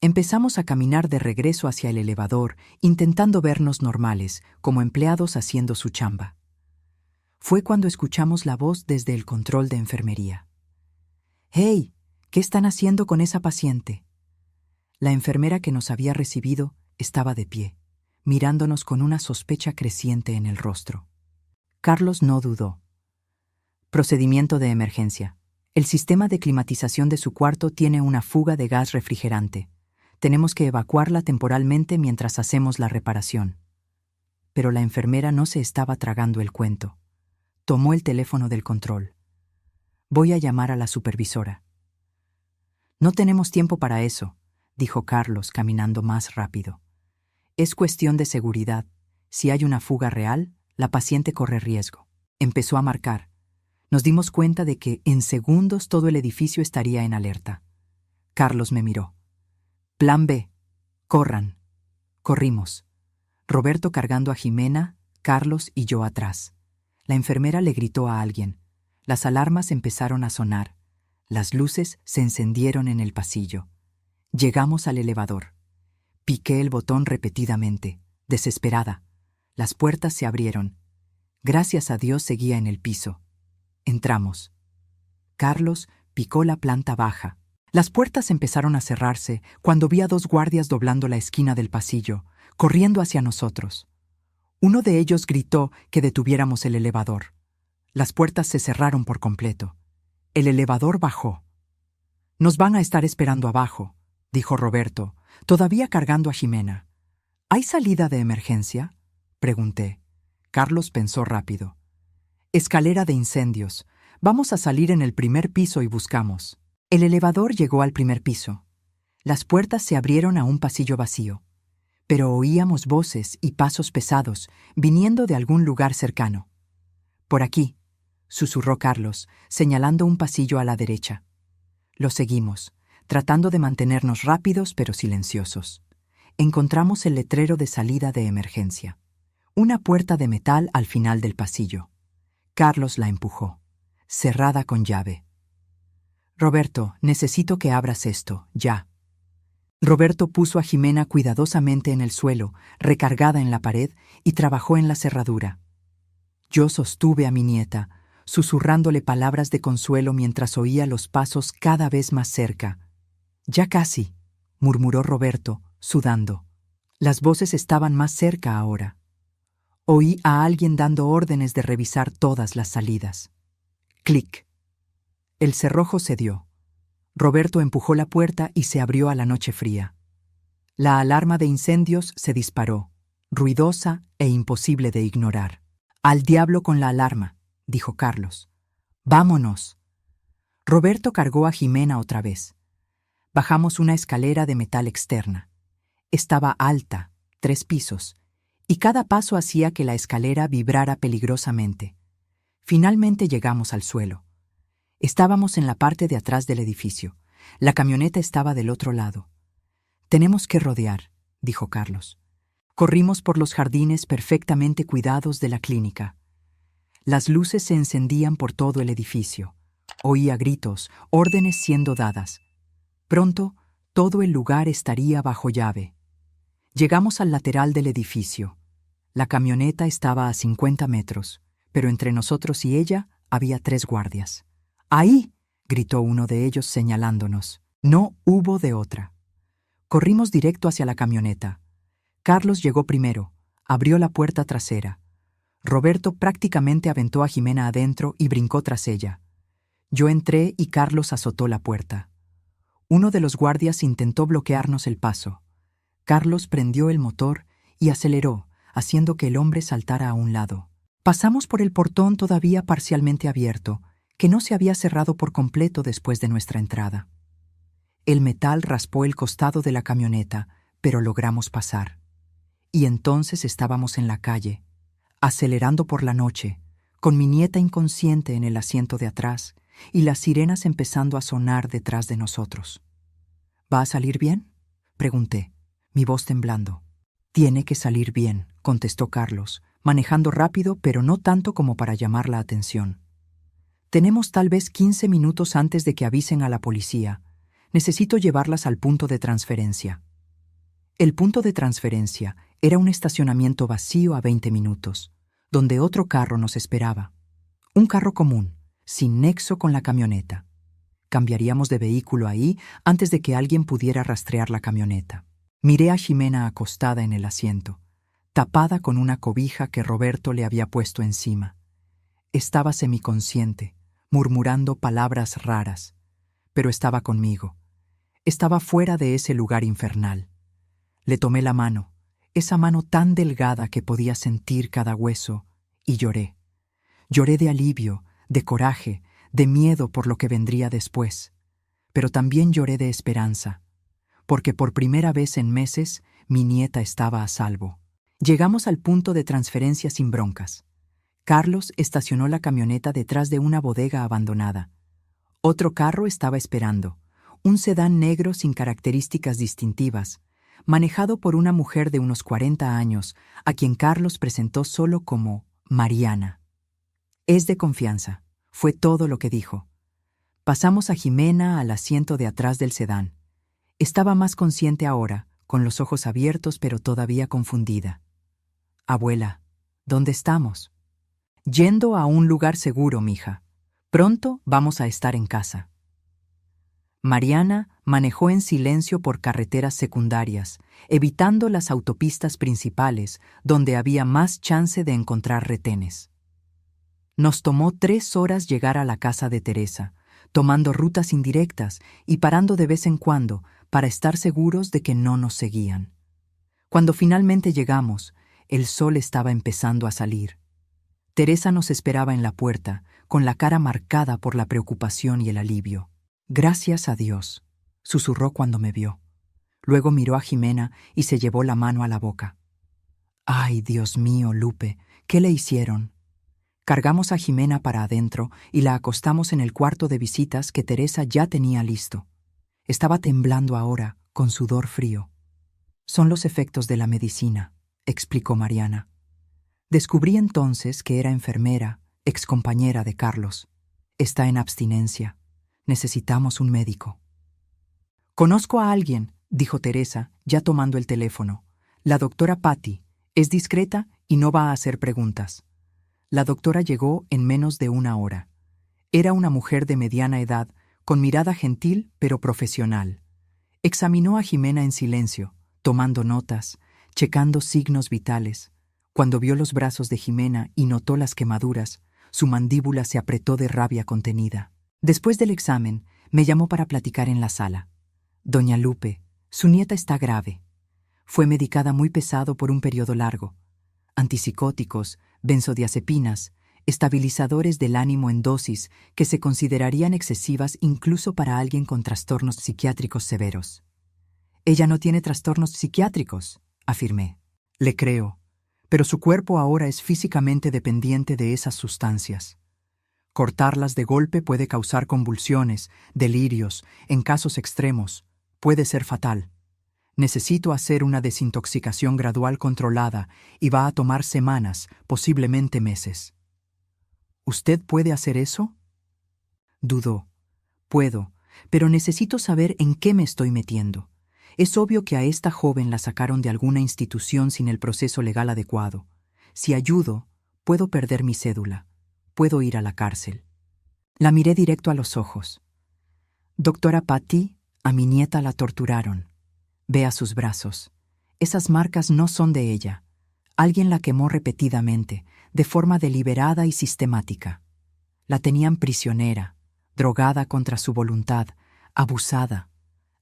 Empezamos a caminar de regreso hacia el elevador, intentando vernos normales, como empleados haciendo su chamba. Fue cuando escuchamos la voz desde el control de enfermería. «¡Hey! ¿Qué están haciendo con esa paciente?». La enfermera que nos había recibido estaba de pie, mirándonos con una sospecha creciente en el rostro. Carlos no dudó. «Procedimiento de emergencia. El sistema de climatización de su cuarto tiene una fuga de gas refrigerante. Tenemos que evacuarla temporalmente mientras hacemos la reparación». Pero la enfermera no se estaba tragando el cuento. Tomó el teléfono del control. «Voy a llamar a la supervisora». «No tenemos tiempo para eso», dijo Carlos, caminando más rápido. «Es cuestión de seguridad. Si hay una fuga real, la paciente corre riesgo». Empezó a marcar. Nos dimos cuenta de que en segundos todo el edificio estaría en alerta. Carlos me miró. «Plan B. Corran». Corrimos. Roberto cargando a Ximena, Carlos y yo atrás. La enfermera le gritó a alguien. Las alarmas empezaron a sonar. Las luces se encendieron en el pasillo. Llegamos al elevador. Piqué el botón repetidamente, desesperada. Las puertas se abrieron. Gracias a Dios seguía en el piso. Entramos. Carlos picó la planta baja. Las puertas empezaron a cerrarse cuando vi a 2 guardias doblando la esquina del pasillo, corriendo hacia nosotros. Uno de ellos gritó que detuviéramos el elevador. Las puertas se cerraron por completo. El elevador bajó. «Nos van a estar esperando abajo», dijo Roberto, todavía cargando a Ximena. «¿Hay salida de emergencia?», pregunté. Carlos pensó rápido. «Escalera de incendios. Vamos a salir en el primer piso y buscamos». El elevador llegó al primer piso. Las puertas se abrieron a un pasillo vacío, pero oíamos voces y pasos pesados viniendo de algún lugar cercano. «Por aquí», susurró Carlos, señalando un pasillo a la derecha. Lo seguimos, tratando de mantenernos rápidos pero silenciosos. Encontramos el letrero de salida de emergencia. Una puerta de metal al final del pasillo. Carlos la empujó, cerrada con llave. «Roberto, necesito que abras esto, ya». Roberto puso a Ximena cuidadosamente en el suelo, recargada en la pared, y trabajó en la cerradura. Yo sostuve a mi nieta, susurrándole palabras de consuelo mientras oía los pasos cada vez más cerca. «Ya casi», murmuró Roberto, sudando. Las voces estaban más cerca ahora. Oí a alguien dando órdenes de revisar todas las salidas. Clic. El cerrojo cedió. Roberto empujó la puerta y se abrió a la noche fría. La alarma de incendios se disparó, ruidosa e imposible de ignorar. «Al diablo con la alarma», dijo Carlos. «Vámonos». Roberto cargó a Ximena otra vez. Bajamos una escalera de metal externa. Estaba alta, 3 pisos, y cada paso hacía que la escalera vibrara peligrosamente. Finalmente llegamos al suelo. Estábamos en la parte de atrás del edificio. La camioneta estaba del otro lado. «Tenemos que rodear», dijo Carlos. Corrimos por los jardines perfectamente cuidados de la clínica. Las luces se encendían por todo el edificio. Oía gritos, órdenes siendo dadas. Pronto, todo el lugar estaría bajo llave. Llegamos al lateral del edificio. La camioneta estaba a 50 metros, pero entre nosotros y ella había 3 guardias. «¡Ahí!», gritó uno de ellos señalándonos. No hubo de otra. Corrimos directo hacia la camioneta. Carlos llegó primero, abrió la puerta trasera. Roberto prácticamente aventó a Jimena adentro y brincó tras ella. Yo entré y Carlos azotó la puerta. Uno de los guardias intentó bloquearnos el paso. Carlos prendió el motor y aceleró, haciendo que el hombre saltara a un lado. Pasamos por el portón todavía parcialmente abierto, que no se había cerrado por completo después de nuestra entrada. El metal raspó el costado de la camioneta, pero logramos pasar. Y entonces estábamos en la calle, acelerando por la noche, con mi nieta inconsciente en el asiento de atrás y las sirenas empezando a sonar detrás de nosotros. «¿Va a salir bien?», pregunté, mi voz temblando. «Tiene que salir bien», contestó Carlos, manejando rápido pero no tanto como para llamar la atención. «Tenemos tal vez 15 minutos antes de que avisen a la policía. Necesito llevarlas al punto de transferencia». El punto de transferencia era un estacionamiento vacío a 20 minutos, donde otro carro nos esperaba. Un carro común, sin nexo con la camioneta. Cambiaríamos de vehículo ahí antes de que alguien pudiera rastrear la camioneta. Miré a Jimena acostada en el asiento, tapada con una cobija que Roberto le había puesto encima. Estaba semiconsciente, murmurando palabras raras, pero estaba conmigo. Estaba fuera de ese lugar infernal. Le tomé la mano, esa mano tan delgada que podía sentir cada hueso, y lloré. Lloré de alivio, de coraje, de miedo por lo que vendría después. Pero también lloré de esperanza, porque por primera vez en meses mi nieta estaba a salvo. Llegamos al punto de transferencia sin broncas. Carlos estacionó la camioneta detrás de una bodega abandonada. Otro carro estaba esperando, un sedán negro sin características distintivas, manejado por una mujer de unos 40 años, a quien Carlos presentó solo como Mariana. «Es de confianza», fue todo lo que dijo. Pasamos a Jimena al asiento de atrás del sedán. Estaba más consciente ahora, con los ojos abiertos pero todavía confundida. «Abuela, ¿dónde estamos?» «Yendo a un lugar seguro, mija. Pronto vamos a estar en casa». Mariana manejó en silencio por carreteras secundarias, evitando las autopistas principales, donde había más chance de encontrar retenes. Nos tomó 3 horas llegar a la casa de Teresa, tomando rutas indirectas y parando de vez en cuando para estar seguros de que no nos seguían. Cuando finalmente llegamos, el sol estaba empezando a salir. Teresa nos esperaba en la puerta, con la cara marcada por la preocupación y el alivio. «Gracias a Dios», susurró cuando me vio. Luego miró a Jimena y se llevó la mano a la boca. «Ay, Dios mío, Lupe, ¿qué le hicieron?». Cargamos a Jimena para adentro y la acostamos en el cuarto de visitas que Teresa ya tenía listo. Estaba temblando ahora, con sudor frío. «Son los efectos de la medicina», explicó Mariana. Descubrí entonces que era enfermera, excompañera de Carlos. Está en abstinencia. Necesitamos un médico. «Conozco a alguien», dijo Teresa, ya tomando el teléfono. «La doctora Patty. Es discreta y no va a hacer preguntas». La doctora llegó en menos de 1 hora. Era una mujer de mediana edad, con mirada gentil pero profesional. Examinó a Jimena en silencio, tomando notas, checando signos vitales. Cuando vio los brazos de Jimena y notó las quemaduras, su mandíbula se apretó de rabia contenida. Después del examen, me llamó para platicar en la sala. «Doña Lupe, su nieta está grave. Fue medicada muy pesado por un periodo largo. Antipsicóticos, benzodiazepinas, estabilizadores del ánimo en dosis que se considerarían excesivas incluso para alguien con trastornos psiquiátricos severos. Ella no tiene trastornos psiquiátricos, afirmé. Le creo, pero su cuerpo ahora es físicamente dependiente de esas sustancias. Cortarlas de golpe puede causar convulsiones, delirios, en casos extremos. Puede ser fatal. Necesito hacer una desintoxicación gradual controlada y va a tomar semanas, posiblemente meses. ¿Usted puede hacer eso? Dudó. Puedo, pero necesito saber en qué me estoy metiendo. Es obvio que a esta joven la sacaron de alguna institución sin el proceso legal adecuado. Si ayudo, puedo perder mi cédula. Puedo ir a la cárcel. La miré directo a los ojos. Doctora Patty, a mi nieta la torturaron. Vea sus brazos. Esas marcas no son de ella. Alguien la quemó repetidamente, de forma deliberada y sistemática. La tenían prisionera, drogada contra su voluntad, abusada.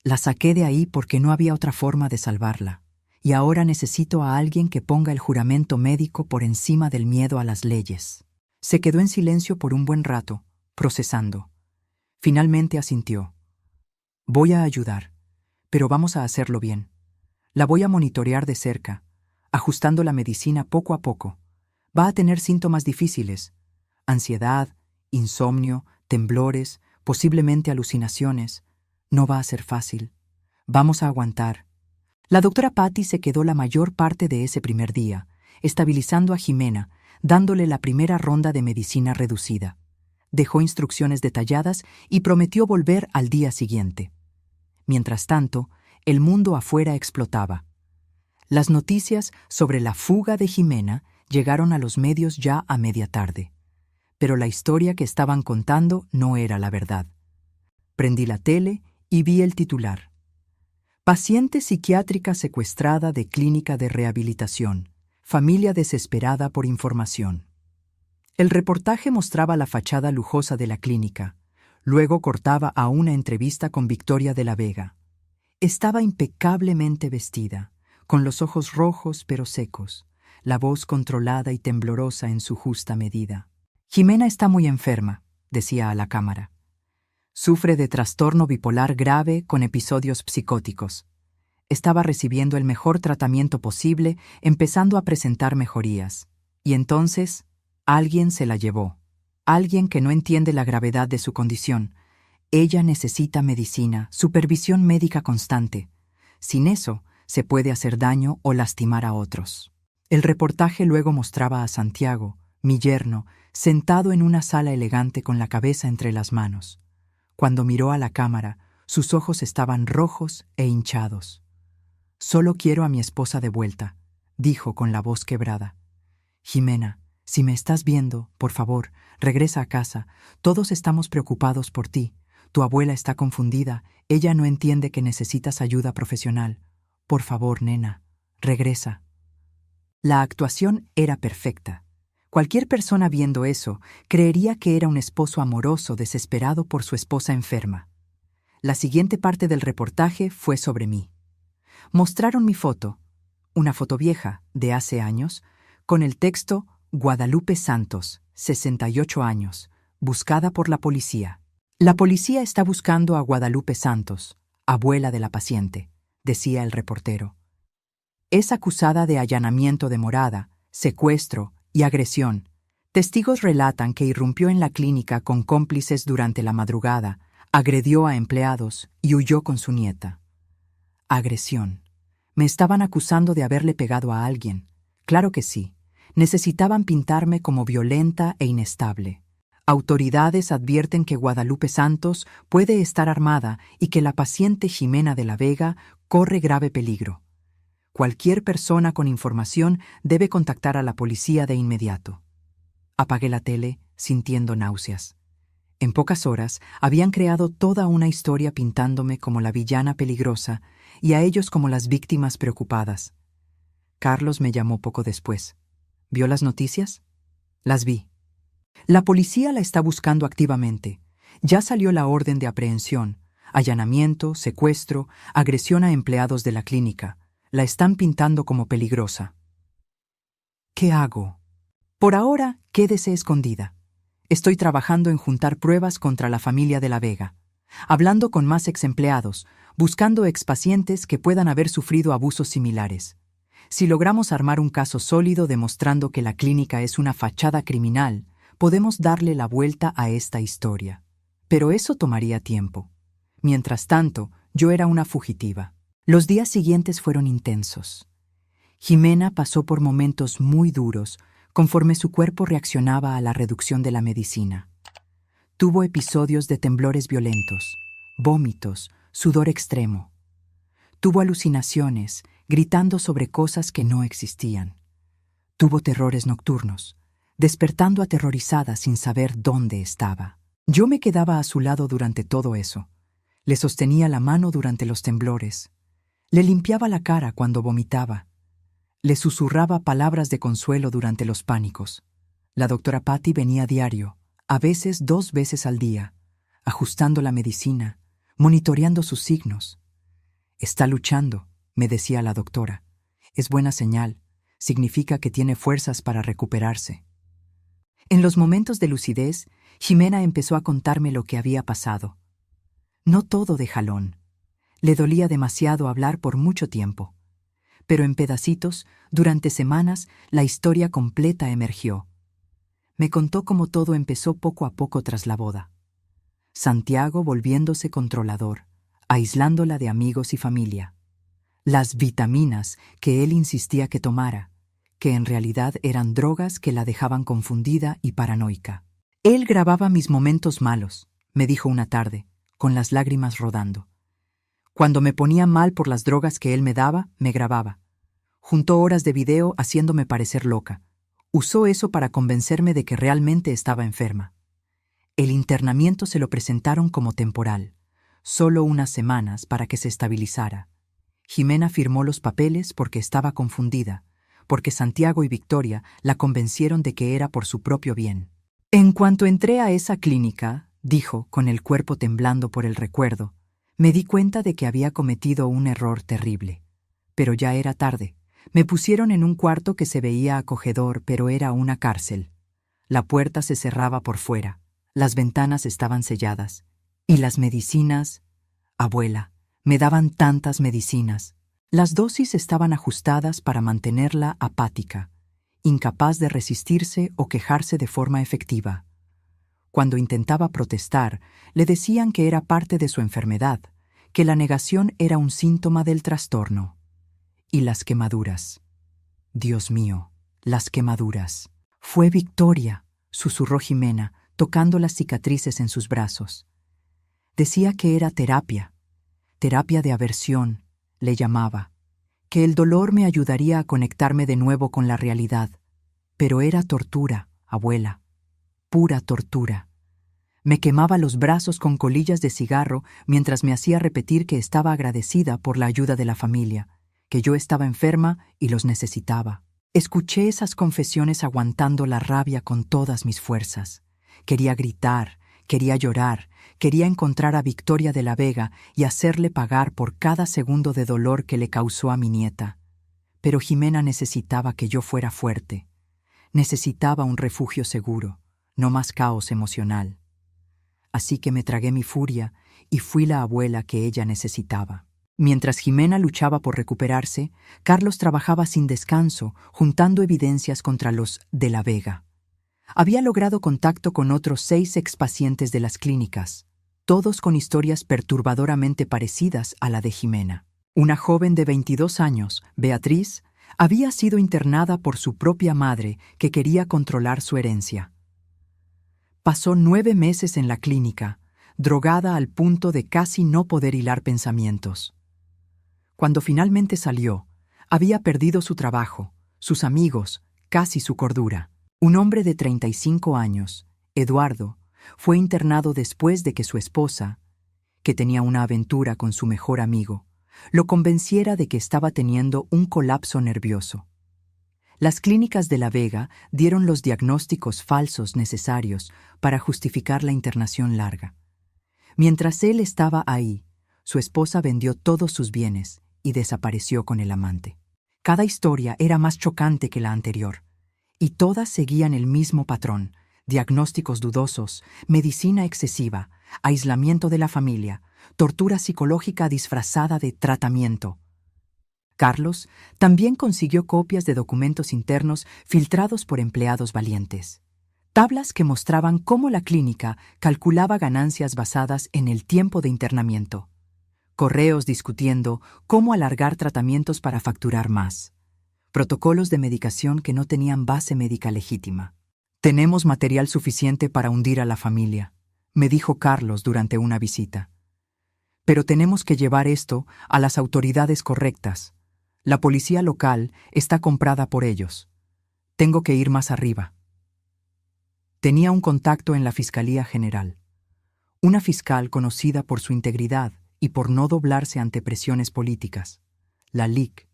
La saqué de ahí porque no había otra forma de salvarla. Y ahora necesito a alguien que ponga el juramento médico por encima del miedo a las leyes. Se quedó en silencio por un buen rato, procesando. Finalmente asintió. Voy a ayudar, pero vamos a hacerlo bien. La voy a monitorear de cerca, ajustando la medicina poco a poco. Va a tener síntomas difíciles: ansiedad, insomnio, temblores, posiblemente alucinaciones. No va a ser fácil. Vamos a aguantar. La doctora Patty se quedó la mayor parte de ese primer día, estabilizando a Jimena, dándole la primera ronda de medicina reducida. Dejó instrucciones detalladas y prometió volver al día siguiente. Mientras tanto, el mundo afuera explotaba. Las noticias sobre la fuga de Jimena llegaron a los medios ya a media tarde. Pero la historia que estaban contando no era la verdad. Prendí la tele y vi el titular. Paciente psiquiátrica secuestrada de clínica de rehabilitación. Familia desesperada por información. El reportaje mostraba la fachada lujosa de la clínica. Luego cortaba a una entrevista con Victoria de la Vega. Estaba impecablemente vestida, con los ojos rojos pero secos, la voz controlada y temblorosa en su justa medida. Jimena está muy enferma, decía a la cámara. Sufre de trastorno bipolar grave con episodios psicóticos. Estaba recibiendo el mejor tratamiento posible, empezando a presentar mejorías. Y entonces, alguien se la llevó. Alguien que no entiende la gravedad de su condición. Ella necesita medicina, supervisión médica constante. Sin eso, se puede hacer daño o lastimar a otros. El reportaje luego mostraba a Santiago, mi yerno, sentado en una sala elegante con la cabeza entre las manos. Cuando miró a la cámara, sus ojos estaban rojos e hinchados. «Solo quiero a mi esposa de vuelta», dijo con la voz quebrada. «Jimena, si me estás viendo, por favor, regresa a casa. Todos estamos preocupados por ti. Tu abuela está confundida. Ella no entiende que necesitas ayuda profesional. Por favor, nena, regresa». La actuación era perfecta. Cualquier persona viendo eso creería que era un esposo amoroso desesperado por su esposa enferma. La siguiente parte del reportaje fue sobre mí. Mostraron mi foto, una foto vieja, de hace años, con el texto Guadalupe Santos, 68 años, buscada por la policía. La policía está buscando a Guadalupe Santos, abuela de la paciente, decía el reportero. Es acusada de allanamiento de morada, secuestro y agresión. Testigos relatan que irrumpió en la clínica con cómplices durante la madrugada, agredió a empleados y huyó con su nieta. Agresión. Me estaban acusando de haberle pegado a alguien. Claro que sí. Necesitaban pintarme como violenta e inestable. Autoridades advierten que Guadalupe Santos puede estar armada y que la paciente Jimena de la Vega corre grave peligro. Cualquier persona con información debe contactar a la policía de inmediato. Apagué la tele, sintiendo náuseas. En pocas horas habían creado toda una historia pintándome como la villana peligrosa y a ellos como las víctimas preocupadas. Carlos me llamó poco después. ¿Vio las noticias? Las vi. La policía la está buscando activamente. Ya salió la orden de aprehensión, allanamiento, secuestro, agresión a empleados de la clínica. La están pintando como peligrosa. ¿Qué hago? Por ahora, quédese escondida. Estoy trabajando en juntar pruebas contra la familia de la Vega. hablando con más ex-empleados, buscando expacientes que puedan haber sufrido abusos similares. Si logramos armar un caso sólido demostrando que la clínica es una fachada criminal, podemos darle la vuelta a esta historia. Pero eso tomaría tiempo. Mientras tanto, yo era una fugitiva. Los días siguientes fueron intensos. Jimena pasó por momentos muy duros conforme su cuerpo reaccionaba a la reducción de la medicina. Tuvo episodios de temblores violentos, vómitos, sudor extremo. Tuvo alucinaciones, gritando sobre cosas que no existían. Tuvo terrores nocturnos, despertando aterrorizada sin saber dónde estaba. Yo me quedaba a su lado durante todo eso. Le sostenía la mano durante los temblores. Le limpiaba la cara cuando vomitaba. Le susurraba palabras de consuelo durante los pánicos. La doctora Patty venía a diario, a veces 2 veces al día, ajustando la medicina, monitoreando sus signos. «Está luchando», me decía la doctora. «Es buena señal. Significa que tiene fuerzas para recuperarse». En los momentos de lucidez, Jimena empezó a contarme lo que había pasado. No todo de jalón. Le dolía demasiado hablar por mucho tiempo. Pero en pedacitos, durante semanas, la historia completa emergió. Me contó cómo todo empezó poco a poco tras la boda. Santiago volviéndose controlador, aislándola de amigos y familia. Las vitaminas que él insistía que tomara, que en realidad eran drogas que la dejaban confundida y paranoica. Él grababa mis momentos malos, me dijo una tarde, con las lágrimas rodando. Cuando me ponía mal por las drogas que él me daba, me grababa. Juntó horas de video haciéndome parecer loca. Usó eso para convencerme de que realmente estaba enferma. El internamiento se lo presentaron como temporal, solo unas semanas para que se estabilizara. Jimena firmó los papeles porque estaba confundida, porque Santiago y Victoria la convencieron de que era por su propio bien. En cuanto entré a esa clínica, dijo, con el cuerpo temblando por el recuerdo, me di cuenta de que había cometido un error terrible. Pero ya era tarde. Me pusieron en un cuarto que se veía acogedor, pero era una cárcel. La puerta se cerraba por fuera, las ventanas estaban selladas. Y las medicinas... Abuela, me daban tantas medicinas. Las dosis estaban ajustadas para mantenerla apática, incapaz de resistirse o quejarse de forma efectiva. Cuando intentaba protestar, le decían que era parte de su enfermedad, que la negación era un síntoma del trastorno. Y las quemaduras. Dios mío, las quemaduras. Fue Victoria, susurró Jimena, tocando las cicatrices en sus brazos. Decía que era terapia de aversión, le llamaba, que el dolor me ayudaría a conectarme de nuevo con la realidad. Pero era tortura, abuela, pura tortura. Me quemaba los brazos con colillas de cigarro mientras me hacía repetir que estaba agradecida por la ayuda de la familia, que yo estaba enferma y los necesitaba. Escuché esas confesiones aguantando la rabia con todas mis fuerzas. Quería gritar, quería llorar, quería encontrar a Victoria de la Vega y hacerle pagar por cada segundo de dolor que le causó a mi nieta. Pero Jimena necesitaba que yo fuera fuerte. Necesitaba un refugio seguro, no más caos emocional. Así que me tragué mi furia y fui la abuela que ella necesitaba. Mientras Jimena luchaba por recuperarse, Carlos trabajaba sin descanso, juntando evidencias contra los de la Vega. Había logrado contacto con otros 6 expacientes de las clínicas, todos con historias perturbadoramente parecidas a la de Jimena. Una joven de 22 años, Beatriz, había sido internada por su propia madre que quería controlar su herencia. Pasó 9 meses en la clínica, drogada al punto de casi no poder hilar pensamientos. Cuando finalmente salió, había perdido su trabajo, sus amigos, casi su cordura. Un hombre de 35 años, Eduardo, fue internado después de que su esposa, que tenía una aventura con su mejor amigo, lo convenciera de que estaba teniendo un colapso nervioso. Las clínicas de La Vega dieron los diagnósticos falsos necesarios para justificar la internación larga. Mientras él estaba ahí, su esposa vendió todos sus bienes y desapareció con el amante. Cada historia era más chocante que la anterior, y todas seguían el mismo patrón: diagnósticos dudosos, medicina excesiva, aislamiento de la familia, tortura psicológica disfrazada de tratamiento. Carlos también consiguió copias de documentos internos filtrados por empleados valientes. Tablas que mostraban cómo la clínica calculaba ganancias basadas en el tiempo de internamiento. Correos discutiendo cómo alargar tratamientos para facturar más. Protocolos de medicación que no tenían base médica legítima. «Tenemos material suficiente para hundir a la familia», me dijo Carlos durante una visita. «Pero tenemos que llevar esto a las autoridades correctas. La policía local está comprada por ellos. Tengo que ir más arriba». Tenía un contacto en la Fiscalía General. Una fiscal conocida por su integridad y por no doblarse ante presiones políticas. La LIC.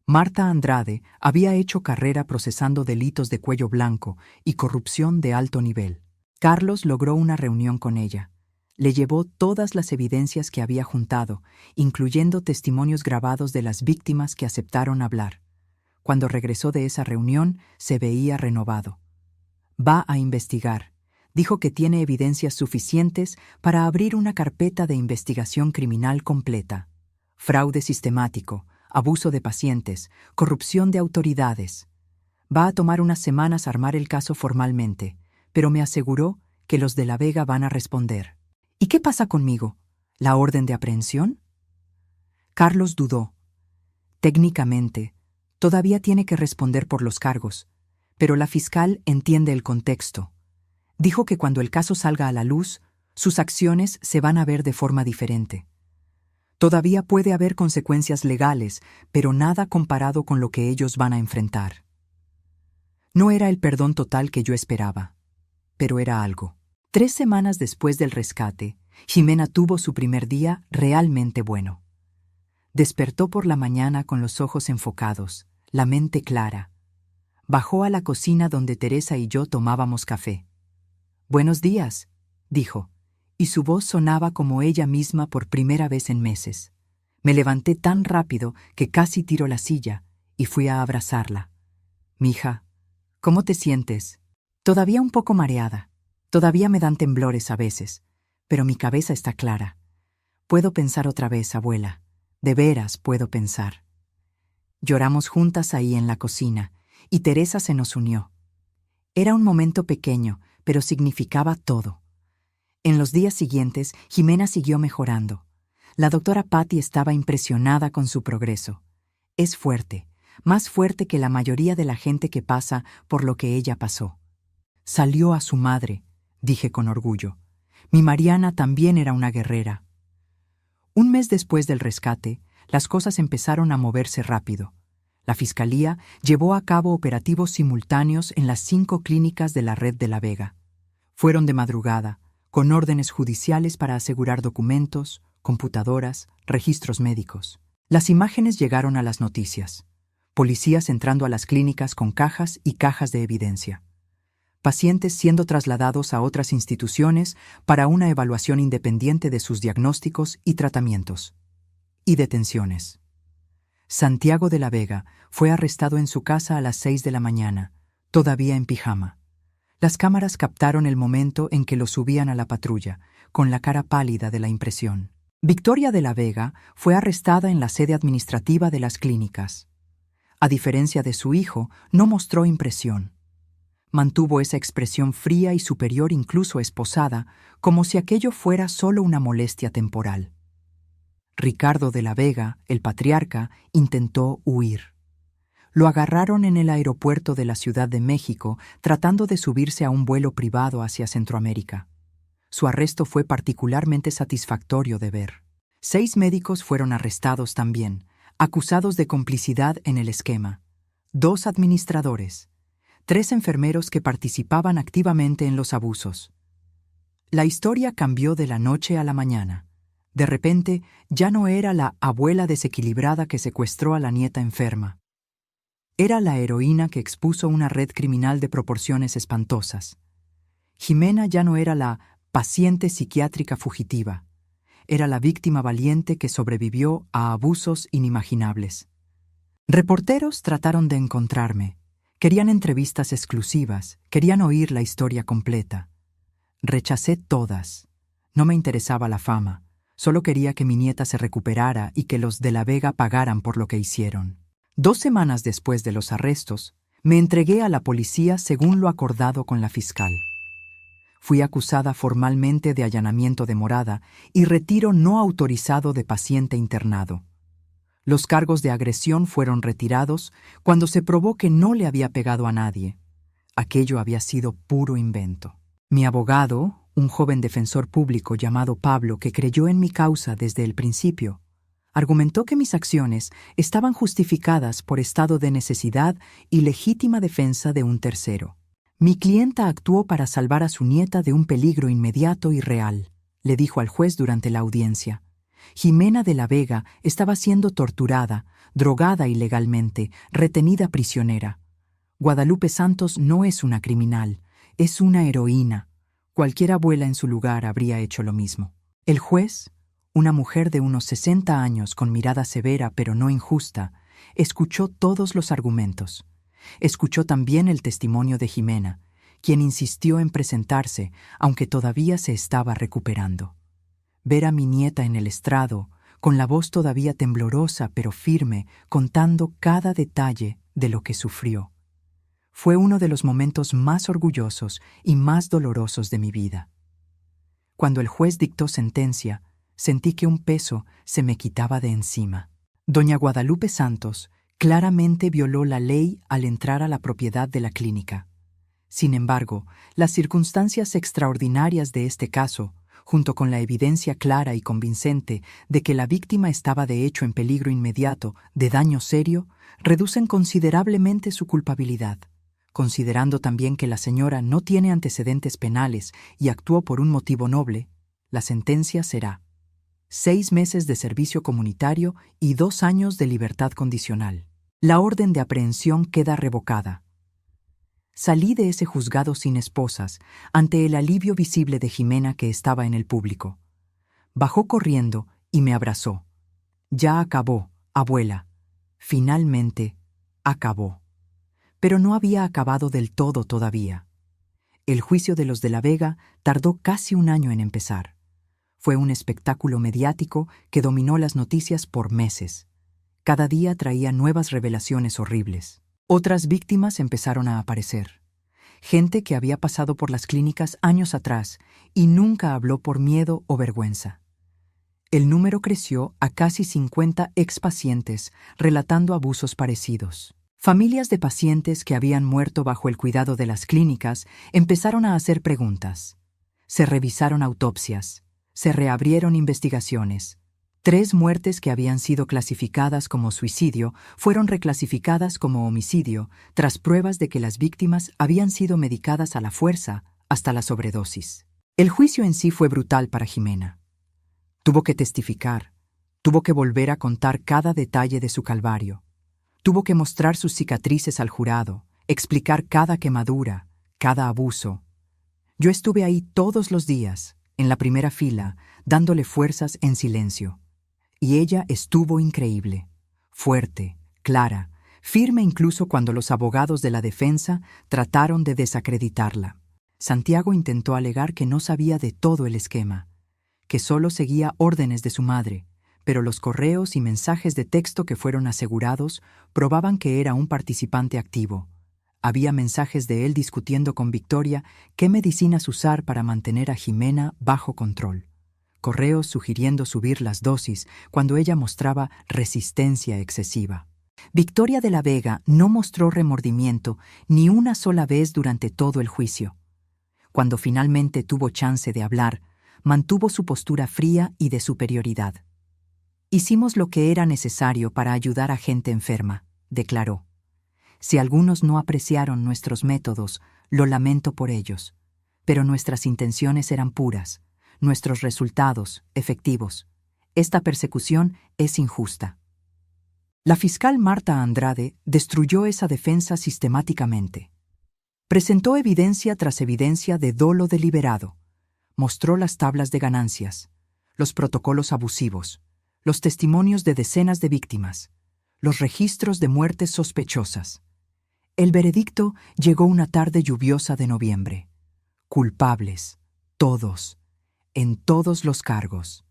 Marta Andrade había hecho carrera procesando delitos de cuello blanco y corrupción de alto nivel. Carlos logró una reunión con ella. Le llevó todas las evidencias que había juntado, incluyendo testimonios grabados de las víctimas que aceptaron hablar. Cuando regresó de esa reunión, se veía renovado. Va a investigar. Dijo que tiene evidencias suficientes para abrir una carpeta de investigación criminal completa. Fraude sistemático, abuso de pacientes, corrupción de autoridades. Va a tomar unas semanas armar el caso formalmente, pero me aseguró que los de La Vega van a responder. ¿Y qué pasa conmigo? ¿La orden de aprehensión? Carlos dudó. Técnicamente, todavía tiene que responder por los cargos, pero la fiscal entiende el contexto. Dijo que cuando el caso salga a la luz, sus acciones se van a ver de forma diferente. Todavía puede haber consecuencias legales, pero nada comparado con lo que ellos van a enfrentar. No era el perdón total que yo esperaba, pero era algo. 3 semanas después del rescate, Jimena tuvo su primer día realmente bueno. Despertó por la mañana con los ojos enfocados, la mente clara. Bajó a la cocina donde Teresa y yo tomábamos café. «Buenos días», dijo, y su voz sonaba como ella misma por primera vez en meses. Me levanté tan rápido que casi tiró la silla y fui a abrazarla. «Mija, ¿cómo te sientes?» «Todavía un poco mareada. Todavía me dan temblores a veces, pero mi cabeza está clara. Puedo pensar otra vez, abuela. De veras puedo pensar». Lloramos juntas ahí en la cocina, y Teresa se nos unió. Era un momento pequeño, pero significaba todo. En los días siguientes, Jimena siguió mejorando. La doctora Patty estaba impresionada con su progreso. Es fuerte, más fuerte que la mayoría de la gente que pasa por lo que ella pasó. Salió a su madre, dije con orgullo. Mi Mariana también era una guerrera. Un mes después del rescate, las cosas empezaron a moverse rápido. La Fiscalía llevó a cabo operativos simultáneos en las 5 clínicas de la red de La Vega. Fueron de madrugada, con órdenes judiciales para asegurar documentos, computadoras, registros médicos. Las imágenes llegaron a las noticias. Policías entrando a las clínicas con cajas y cajas de evidencia. Pacientes siendo trasladados a otras instituciones para una evaluación independiente de sus diagnósticos y tratamientos. Y detenciones. Santiago de la Vega fue arrestado en su casa a las 6 de la mañana, todavía en pijama. Las cámaras captaron el momento en que lo subían a la patrulla, con la cara pálida de la impresión. Victoria de la Vega fue arrestada en la sede administrativa de las clínicas. A diferencia de su hijo, no mostró impresión. Mantuvo esa expresión fría y superior, incluso esposada, como si aquello fuera solo una molestia temporal. Ricardo de la Vega, el patriarca, intentó huir. Lo agarraron en el aeropuerto de la Ciudad de México tratando de subirse a un vuelo privado hacia Centroamérica. Su arresto fue particularmente satisfactorio de ver. 6 médicos fueron arrestados también, acusados de complicidad en el esquema. 2 administradores. 3 enfermeros que participaban activamente en los abusos. La historia cambió de la noche a la mañana. De repente, ya no era la abuela desequilibrada que secuestró a la nieta enferma. Era la heroína que expuso una red criminal de proporciones espantosas. Jimena ya no era la paciente psiquiátrica fugitiva. Era la víctima valiente que sobrevivió a abusos inimaginables. Reporteros trataron de encontrarme. Querían entrevistas exclusivas, querían oír la historia completa. Rechacé todas. No me interesaba la fama, solo quería que mi nieta se recuperara y que los de la Vega pagaran por lo que hicieron. 2 semanas después de los arrestos, me entregué a la policía según lo acordado con la fiscal. Fui acusada formalmente de allanamiento de morada y retiro no autorizado de paciente internado. Los cargos de agresión fueron retirados cuando se probó que no le había pegado a nadie. Aquello había sido puro invento. Mi abogado, un joven defensor público llamado Pablo que creyó en mi causa desde el principio, argumentó que mis acciones estaban justificadas por estado de necesidad y legítima defensa de un tercero. Mi clienta actuó para salvar a su nieta de un peligro inmediato y real, le dijo al juez durante la audiencia. Jimena de la Vega estaba siendo torturada, drogada ilegalmente, retenida prisionera. Guadalupe Santos no es una criminal, es una heroína. Cualquier abuela en su lugar habría hecho lo mismo. El juez, una mujer de unos 60 años con mirada severa pero no injusta, escuchó todos los argumentos. Escuchó también el testimonio de Jimena, quien insistió en presentarse, aunque todavía se estaba recuperando. Ver a mi nieta en el estrado, con la voz todavía temblorosa pero firme, contando cada detalle de lo que sufrió, fue uno de los momentos más orgullosos y más dolorosos de mi vida. Cuando el juez dictó sentencia, sentí que un peso se me quitaba de encima. Doña Guadalupe Santos claramente violó la ley al entrar a la propiedad de la clínica. Sin embargo, las circunstancias extraordinarias de este caso, junto con la evidencia clara y convincente de que la víctima estaba de hecho en peligro inmediato de daño serio, reducen considerablemente su culpabilidad. Considerando también que la señora no tiene antecedentes penales y actuó por un motivo noble, la sentencia será 6 meses de servicio comunitario y 2 años de libertad condicional. La orden de aprehensión queda revocada. Salí de ese juzgado sin esposas, ante el alivio visible de Jimena que estaba en el público. Bajó corriendo y me abrazó. Ya acabó, abuela. Finalmente, acabó. Pero no había acabado del todo todavía. El juicio de los de la Vega tardó casi 1 año en empezar. Fue un espectáculo mediático que dominó las noticias por meses. Cada día traía nuevas revelaciones horribles. Otras víctimas empezaron a aparecer. Gente que había pasado por las clínicas años atrás y nunca habló por miedo o vergüenza. El número creció a casi 50 expacientes relatando abusos parecidos. Familias de pacientes que habían muerto bajo el cuidado de las clínicas empezaron a hacer preguntas. Se revisaron autopsias. Se reabrieron investigaciones. 3 muertes que habían sido clasificadas como suicidio fueron reclasificadas como homicidio tras pruebas de que las víctimas habían sido medicadas a la fuerza hasta la sobredosis. El juicio en sí fue brutal para Jimena. Tuvo que testificar, tuvo que volver a contar cada detalle de su calvario, tuvo que mostrar sus cicatrices al jurado, explicar cada quemadura, cada abuso. Yo estuve ahí todos los días, en la primera fila, dándole fuerzas en silencio. Y ella estuvo increíble, fuerte, clara, firme incluso cuando los abogados de la defensa trataron de desacreditarla. Santiago intentó alegar que no sabía de todo el esquema, que solo seguía órdenes de su madre, pero los correos y mensajes de texto que fueron asegurados probaban que era un participante activo. Había mensajes de él discutiendo con Victoria qué medicinas usar para mantener a Jimena bajo control. Correos sugiriendo subir las dosis cuando ella mostraba resistencia excesiva. Victoria de la Vega no mostró remordimiento ni una sola vez durante todo el juicio. Cuando finalmente tuvo chance de hablar, mantuvo su postura fría y de superioridad. Hicimos lo que era necesario para ayudar a gente enferma, declaró. Si algunos no apreciaron nuestros métodos, lo lamento por ellos, pero nuestras intenciones eran puras. Nuestros resultados, efectivos. Esta persecución es injusta. La fiscal Marta Andrade destruyó esa defensa sistemáticamente. Presentó evidencia tras evidencia de dolo deliberado. Mostró las tablas de ganancias, los protocolos abusivos, los testimonios de decenas de víctimas, los registros de muertes sospechosas. El veredicto llegó una tarde lluviosa de noviembre. Culpables, todos. en todos los cargos.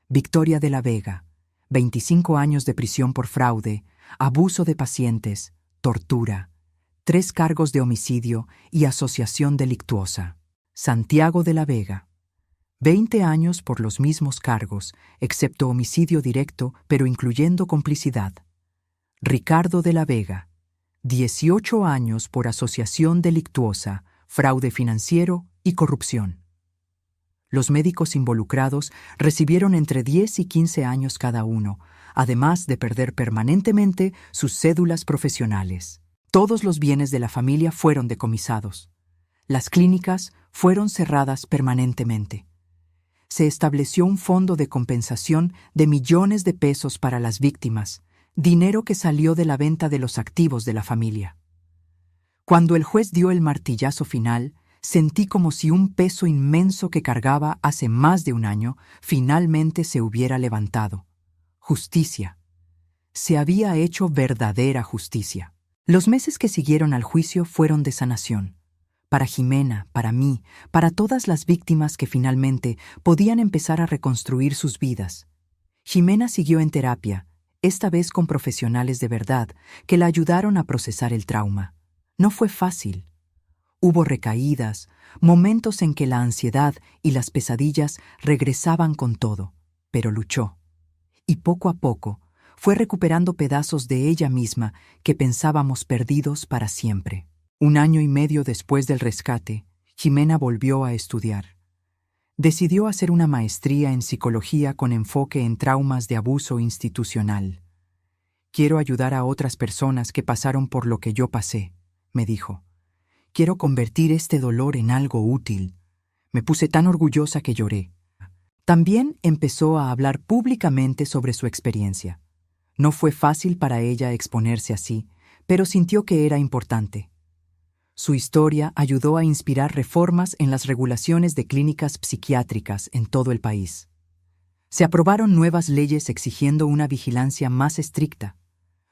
Victoria de la Vega, 25 años de prisión por fraude, abuso de pacientes, tortura, 3 cargos de homicidio y asociación delictuosa. Santiago de la Vega, 20 años por los mismos cargos, excepto homicidio directo, pero incluyendo complicidad. Ricardo de la Vega, 18 años por asociación delictuosa, fraude financiero y corrupción. Los médicos involucrados recibieron entre 10 y 15 años cada uno, además de perder permanentemente sus cédulas profesionales. Todos los bienes de la familia fueron decomisados. Las clínicas fueron cerradas permanentemente. Se estableció un fondo de compensación de millones de pesos para las víctimas, dinero que salió de la venta de los activos de la familia. Cuando el juez dio el martillazo final, sentí como si un peso inmenso que cargaba hace más de un año finalmente se hubiera levantado. Justicia. Se había hecho verdadera justicia. Los meses que siguieron al juicio fueron de sanación. Para Jimena, para mí, para todas las víctimas que finalmente podían empezar a reconstruir sus vidas. Jimena siguió en terapia, esta vez con profesionales de verdad, que la ayudaron a procesar el trauma. No fue fácil. Hubo recaídas, momentos en que la ansiedad y las pesadillas regresaban con todo, pero luchó. Y poco a poco fue recuperando pedazos de ella misma que pensábamos perdidos para siempre. 1 año y medio después del rescate, Jimena volvió a estudiar. Decidió hacer una maestría en psicología con enfoque en traumas de abuso institucional. Quiero ayudar a otras personas que pasaron por lo que yo pasé, me dijo. Quiero convertir este dolor en algo útil. Me puse tan orgullosa que lloré. También empezó a hablar públicamente sobre su experiencia. No fue fácil para ella exponerse así, pero sintió que era importante. Su historia ayudó a inspirar reformas en las regulaciones de clínicas psiquiátricas en todo el país. Se aprobaron nuevas leyes exigiendo una vigilancia más estricta,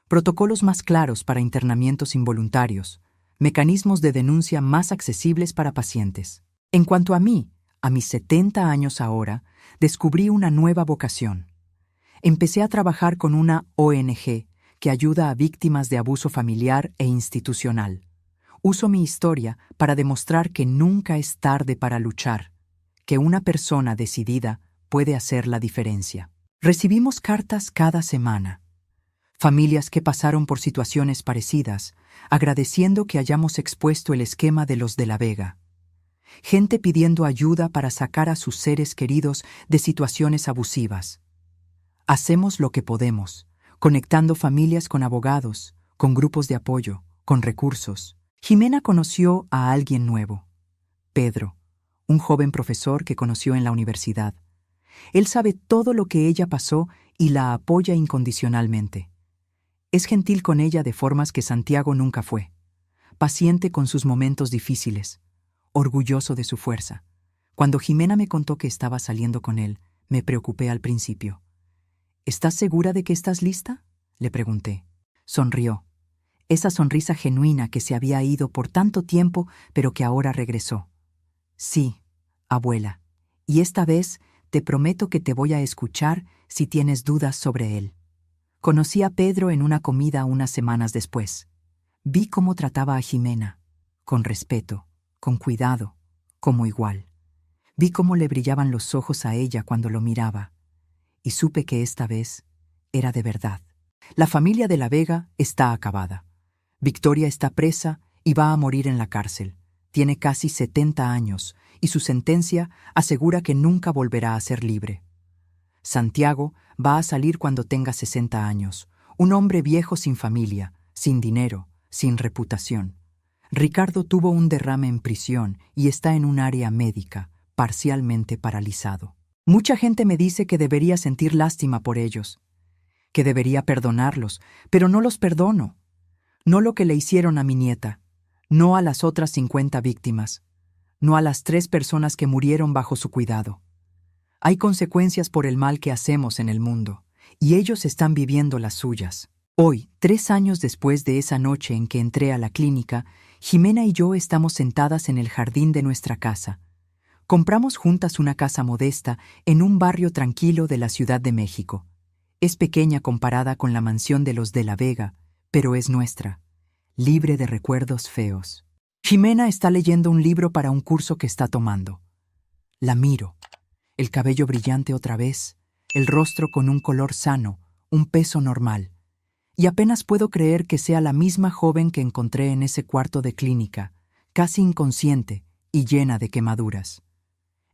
protocolos más claros para internamientos involuntarios, mecanismos de denuncia más accesibles para pacientes. En cuanto a mí, a mis 70 años ahora, descubrí una nueva vocación. Empecé a trabajar con una ONG que ayuda a víctimas de abuso familiar e institucional. Uso mi historia para demostrar que nunca es tarde para luchar, que una persona decidida puede hacer la diferencia. Recibimos cartas cada semana. Familias que pasaron por situaciones parecidas, agradeciendo que hayamos expuesto el esquema de los de la Vega. Gente pidiendo ayuda para sacar a sus seres queridos de situaciones abusivas. Hacemos lo que podemos, conectando familias con abogados, con grupos de apoyo, con recursos. Jimena conoció a alguien nuevo, Pedro, un joven profesor que conoció en la universidad. Él sabe todo lo que ella pasó y la apoya incondicionalmente. Es gentil con ella de formas que Santiago nunca fue, paciente con sus momentos difíciles, orgulloso de su fuerza. Cuando Jimena me contó que estaba saliendo con él, me preocupé al principio. ¿Estás segura de que estás lista?, le pregunté. Sonrió. Esa sonrisa genuina que se había ido por tanto tiempo, pero que ahora regresó. Sí, abuela, y esta vez te prometo que te voy a escuchar si tienes dudas sobre él. Conocí a Pedro en una comida unas semanas después. Vi cómo trataba a Jimena, con respeto, con cuidado, como igual. Vi cómo le brillaban los ojos a ella cuando lo miraba, y supe que esta vez era de verdad. La familia de la Vega está acabada. Victoria está presa y va a morir en la cárcel. Tiene casi 70 años y su sentencia asegura que nunca volverá a ser libre. Santiago va a salir cuando tenga 60 años, un hombre viejo sin familia, sin dinero, sin reputación. Ricardo tuvo un derrame en prisión y está en un área médica, parcialmente paralizado. Mucha gente me dice que debería sentir lástima por ellos, que debería perdonarlos, pero no los perdono. No lo que le hicieron a mi nieta, no a las otras 50 víctimas, no a las 3 personas que murieron bajo su cuidado. Hay consecuencias por el mal que hacemos en el mundo, y ellos están viviendo las suyas. Hoy, 3 años después de esa noche en que entré a la clínica, Jimena y yo estamos sentadas en el jardín de nuestra casa, Compramos juntas una casa modesta en un barrio tranquilo de la Ciudad de México. Es pequeña comparada con la mansión de los de la Vega, pero es nuestra, libre de recuerdos feos. Jimena está leyendo un libro para un curso que está tomando. La miro, el cabello brillante otra vez, el rostro con un color sano, un peso normal. Y apenas puedo creer que sea la misma joven que encontré en ese cuarto de clínica, casi inconsciente y llena de quemaduras.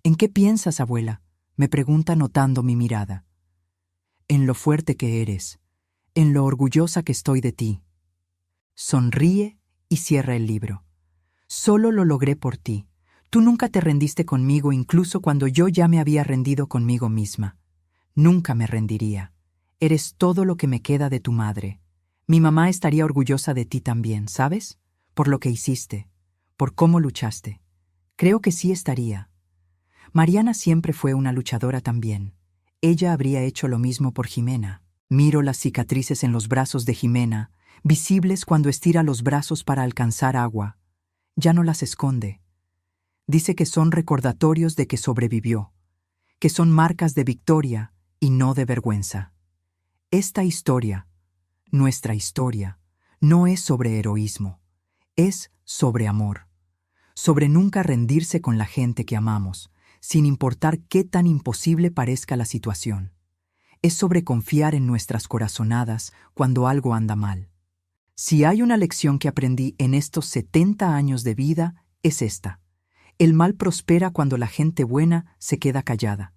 ¿En qué piensas, abuela?, me pregunta notando mi mirada. En lo fuerte que eres, en lo orgullosa que estoy de ti. Sonríe y cierra el libro. Solo lo logré por ti. Tú nunca te rendiste conmigo incluso cuando yo ya me había rendido conmigo misma. Nunca me rendiría. Eres todo lo que me queda de tu madre. Mi mamá estaría orgullosa de ti también, ¿sabes? Por lo que hiciste, por cómo luchaste. Creo que sí estaría. Mariana siempre fue una luchadora también. Ella habría hecho lo mismo por Jimena. Miro las cicatrices en los brazos de Jimena, visibles cuando estira los brazos para alcanzar agua. Ya no las esconde. Dice que son recordatorios de que sobrevivió, que son marcas de victoria y no de vergüenza. Esta historia, nuestra historia, no es sobre heroísmo, es sobre amor, sobre nunca rendirse con la gente que amamos, sin importar qué tan imposible parezca la situación. Es sobre confiar en nuestras corazonadas cuando algo anda mal. Si hay una lección que aprendí en estos 70 años de vida, es esta. El mal prospera cuando la gente buena se queda callada,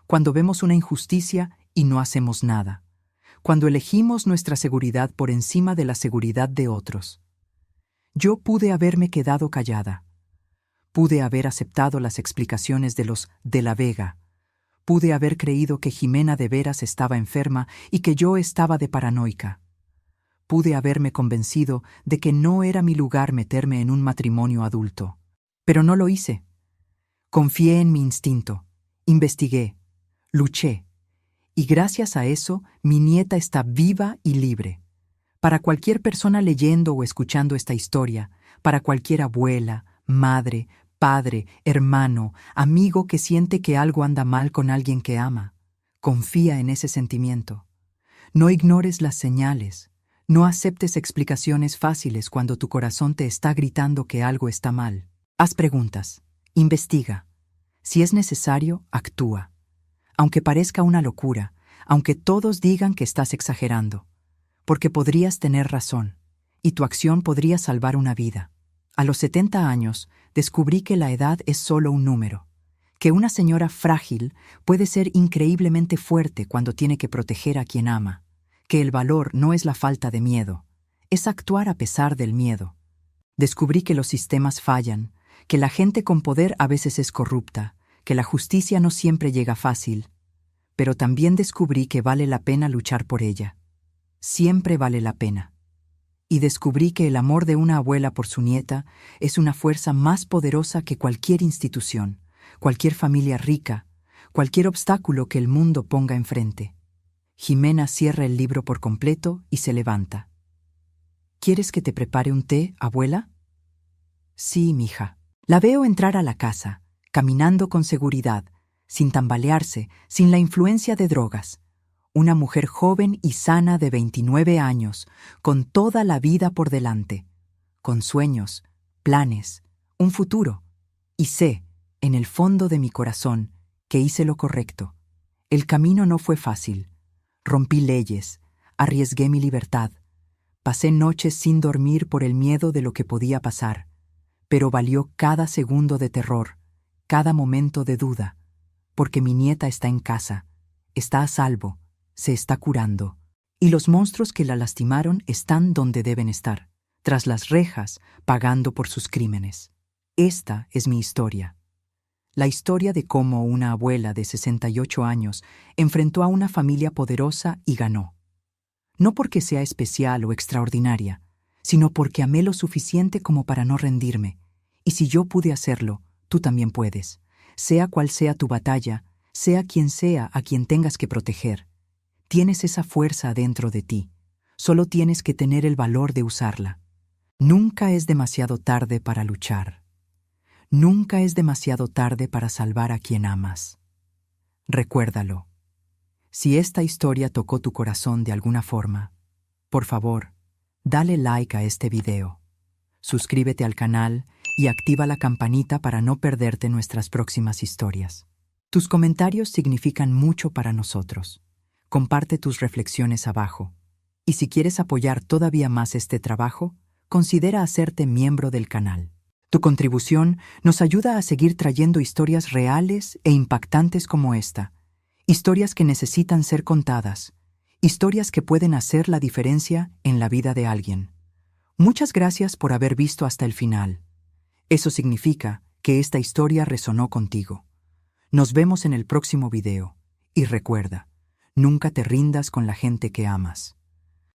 cuando vemos una injusticia y no hacemos nada, cuando elegimos nuestra seguridad por encima de la seguridad de otros. Yo pude haberme quedado callada. Pude haber aceptado las explicaciones de los de la Vega. Pude haber creído que Jimena de veras estaba enferma y que yo estaba de paranoica. Pude haberme convencido de que no era mi lugar meterme en un matrimonio adulto. Pero no lo hice. Confié en mi instinto, investigué, luché. Y gracias a eso, mi nieta está viva y libre. Para cualquier persona leyendo o escuchando esta historia, para cualquier abuela, madre, padre, hermano, amigo que siente que algo anda mal con alguien que ama, confía en ese sentimiento. No ignores las señales. No aceptes explicaciones fáciles cuando tu corazón te está gritando que algo está mal. Haz preguntas. Investiga. Si es necesario, actúa. Aunque parezca una locura, aunque todos digan que estás exagerando, porque podrías tener razón, y tu acción podría salvar una vida. A los 70 años, descubrí que la edad es solo un número, que una señora frágil puede ser increíblemente fuerte cuando tiene que proteger a quien ama, que el valor no es la falta de miedo, es actuar a pesar del miedo. Descubrí que los sistemas fallan, que la gente con poder a veces es corrupta, que la justicia no siempre llega fácil, pero también descubrí que vale la pena luchar por ella. Siempre vale la pena. Y descubrí que el amor de una abuela por su nieta es una fuerza más poderosa que cualquier institución, cualquier familia rica, cualquier obstáculo que el mundo ponga enfrente. Jimena cierra el libro por completo y se levanta. ¿Quieres que te prepare un té, abuela? Sí, mija. La veo entrar a la casa, caminando con seguridad, sin tambalearse, sin la influencia de drogas. Una mujer joven y sana de 29 años, con toda la vida por delante, con sueños, planes, un futuro. Y sé, en el fondo de mi corazón, que hice lo correcto. El camino no fue fácil. Rompí leyes, arriesgué mi libertad. Pasé noches sin dormir por el miedo de lo que podía pasar, pero valió cada segundo de terror, cada momento de duda, porque mi nieta está en casa, está a salvo, se está curando, y los monstruos que la lastimaron están donde deben estar, tras las rejas, pagando por sus crímenes. Esta es mi historia. La historia de cómo una abuela de 68 años enfrentó a una familia poderosa y ganó. No porque sea especial o extraordinaria, sino porque amé lo suficiente como para no rendirme. Y si yo pude hacerlo, tú también puedes. Sea cual sea tu batalla, sea quien sea a quien tengas que proteger. Tienes esa fuerza adentro de ti. Solo tienes que tener el valor de usarla. Nunca es demasiado tarde para luchar. Nunca es demasiado tarde para salvar a quien amas. Recuérdalo. Si esta historia tocó tu corazón de alguna forma, por favor, dale like a este video. Suscríbete al canal y activa la campanita para no perderte nuestras próximas historias. Tus comentarios significan mucho para nosotros. Comparte tus reflexiones abajo. Y si quieres apoyar todavía más este trabajo, considera hacerte miembro del canal. Tu contribución nos ayuda a seguir trayendo historias reales e impactantes como esta. Historias que necesitan ser contadas. Historias que pueden hacer la diferencia en la vida de alguien. Muchas gracias por haber visto hasta el final. Eso significa que esta historia resonó contigo. Nos vemos en el próximo video. Y recuerda, nunca te rindas con la gente que amas.